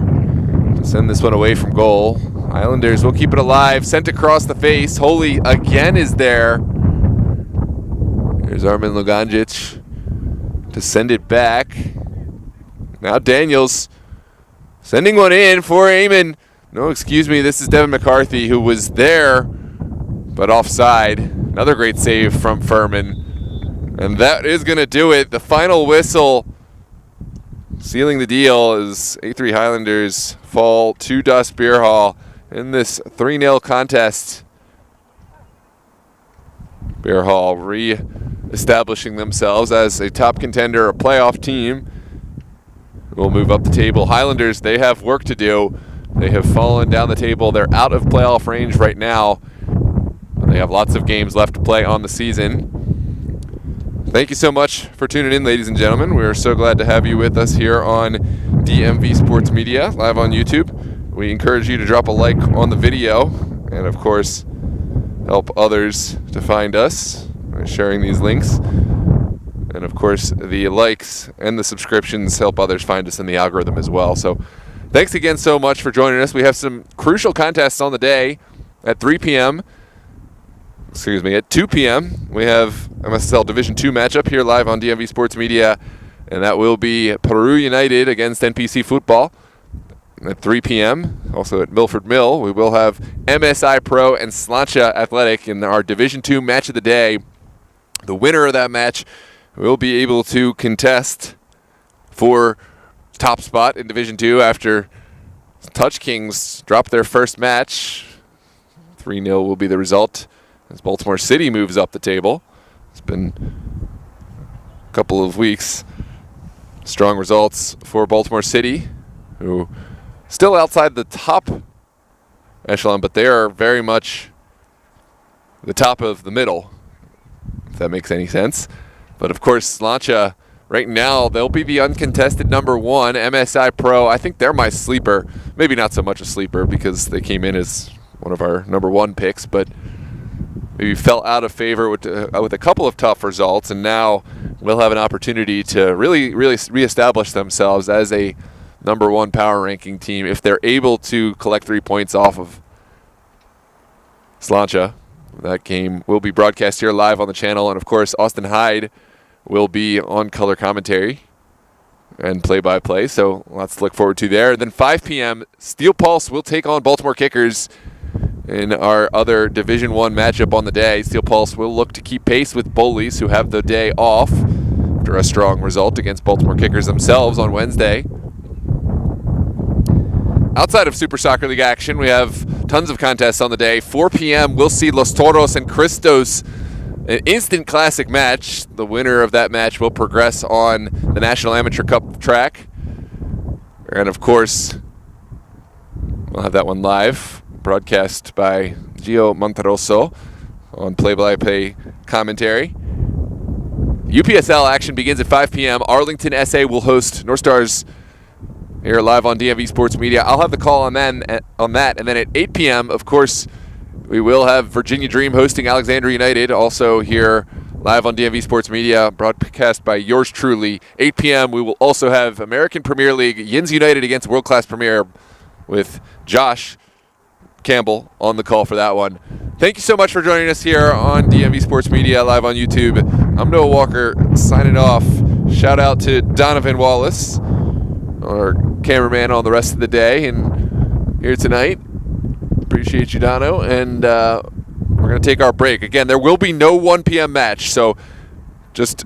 to send this one away from goal. Highlanders will keep it alive. Sent across the face. Holy again is there. Here's Armin Luganjic to send it back. Now Daniels sending one in for Eamon. No, excuse me, this is Devin McCarthy, who was there, but offside. Another great save from Furman. And that is going to do it. The final whistle sealing the deal as A3 Highlanders fall to Das Bierhalle in this 3-0 contest. Bierhalle re-establishing themselves as a top contender, a playoff team. We'll move up the table. Highlanders, they have work to do. They have fallen down the table. They're out of playoff range right now. They have lots of games left to play on the season. Thank you so much for tuning in, ladies and gentlemen. We're so glad to have you with us here on DMV Sports Media, live on YouTube. We encourage you to drop a like on the video and, of course, help others to find us by sharing these links. And, of course, the likes and the subscriptions help others find us in the algorithm as well. So thanks again so much for joining us. We have some crucial contests on the day at 3 p.m. Excuse me, at 2 p.m. we have MSL Division II matchup here live on DMV Sports Media, and that will be Peru United against NPC Football at 3 p.m. Also at Milford Mill, we will have MSI Pro and Slancha Athletic in our Division II match of the day. The winner of that match will be able to contest for top spot in Division II after Touch Kings drop their first match. 3-0 will be the result as Baltimore City moves up the table. It's been a couple of weeks. Strong results for Baltimore City, who still outside the top echelon, but they are very much the top of the middle, if that makes any sense. But of course, Slancha, right now, they'll be the uncontested number 1. MSI Pro, I think they're my sleeper. Maybe not so much a sleeper because they came in as one of our number 1 picks, but maybe fell out of favor with a couple of tough results, and now we'll have an opportunity to really reestablish themselves as a number 1 power ranking team if they're able to collect 3 points off of Slancha. That game will be broadcast here live on the channel, and of course Austin Hyde will be on color commentary and play-by-play, so lots to look forward to there. Then 5 p.m., Steel Pulse will take on Baltimore Kickers in our other Division I matchup on the day. Steel Pulse will look to keep pace with Bullies, who have the day off after a strong result against Baltimore Kickers themselves on Wednesday. Outside of Super Soccer League action, we have tons of contests on the day. 4 p.m., we'll see Los Toros and Cristos, an instant classic match. The winner of that match will progress on the National Amateur Cup track. And, of course, we'll have that one live, broadcast by Gio Monteroso on play-by-play commentary. UPSL action begins at 5 p.m. Arlington SA will host North Stars here live on DMV Sports Media. I'll have the call on that, and then at 8 p.m., of course, we will have Virginia Dream hosting Alexandria United, also here live on DMV Sports Media, broadcast by yours truly. 8 p.m., we will also have American Premier League, Yins United against World Class Premier with Josh Campbell on the call for that one. Thank you so much for joining us here on DMV Sports Media, live on YouTube. I'm Noah Walker, signing off. Shout out to Donovan Wallace, our cameraman on the rest of the day and here tonight. Appreciate you, Dono. And we're going to take our break. Again, there will be no 1 p.m. match, so just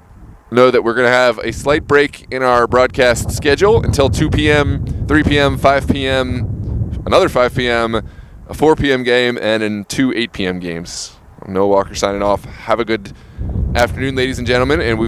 know that we're going to have a slight break in our broadcast schedule until 2 p.m., 3 p.m., 5 p.m., another 5 p.m., a 4 p.m. game, and in 2 8 p.m. games. I'm Noah Walker signing off. Have a good afternoon, ladies and gentlemen, and we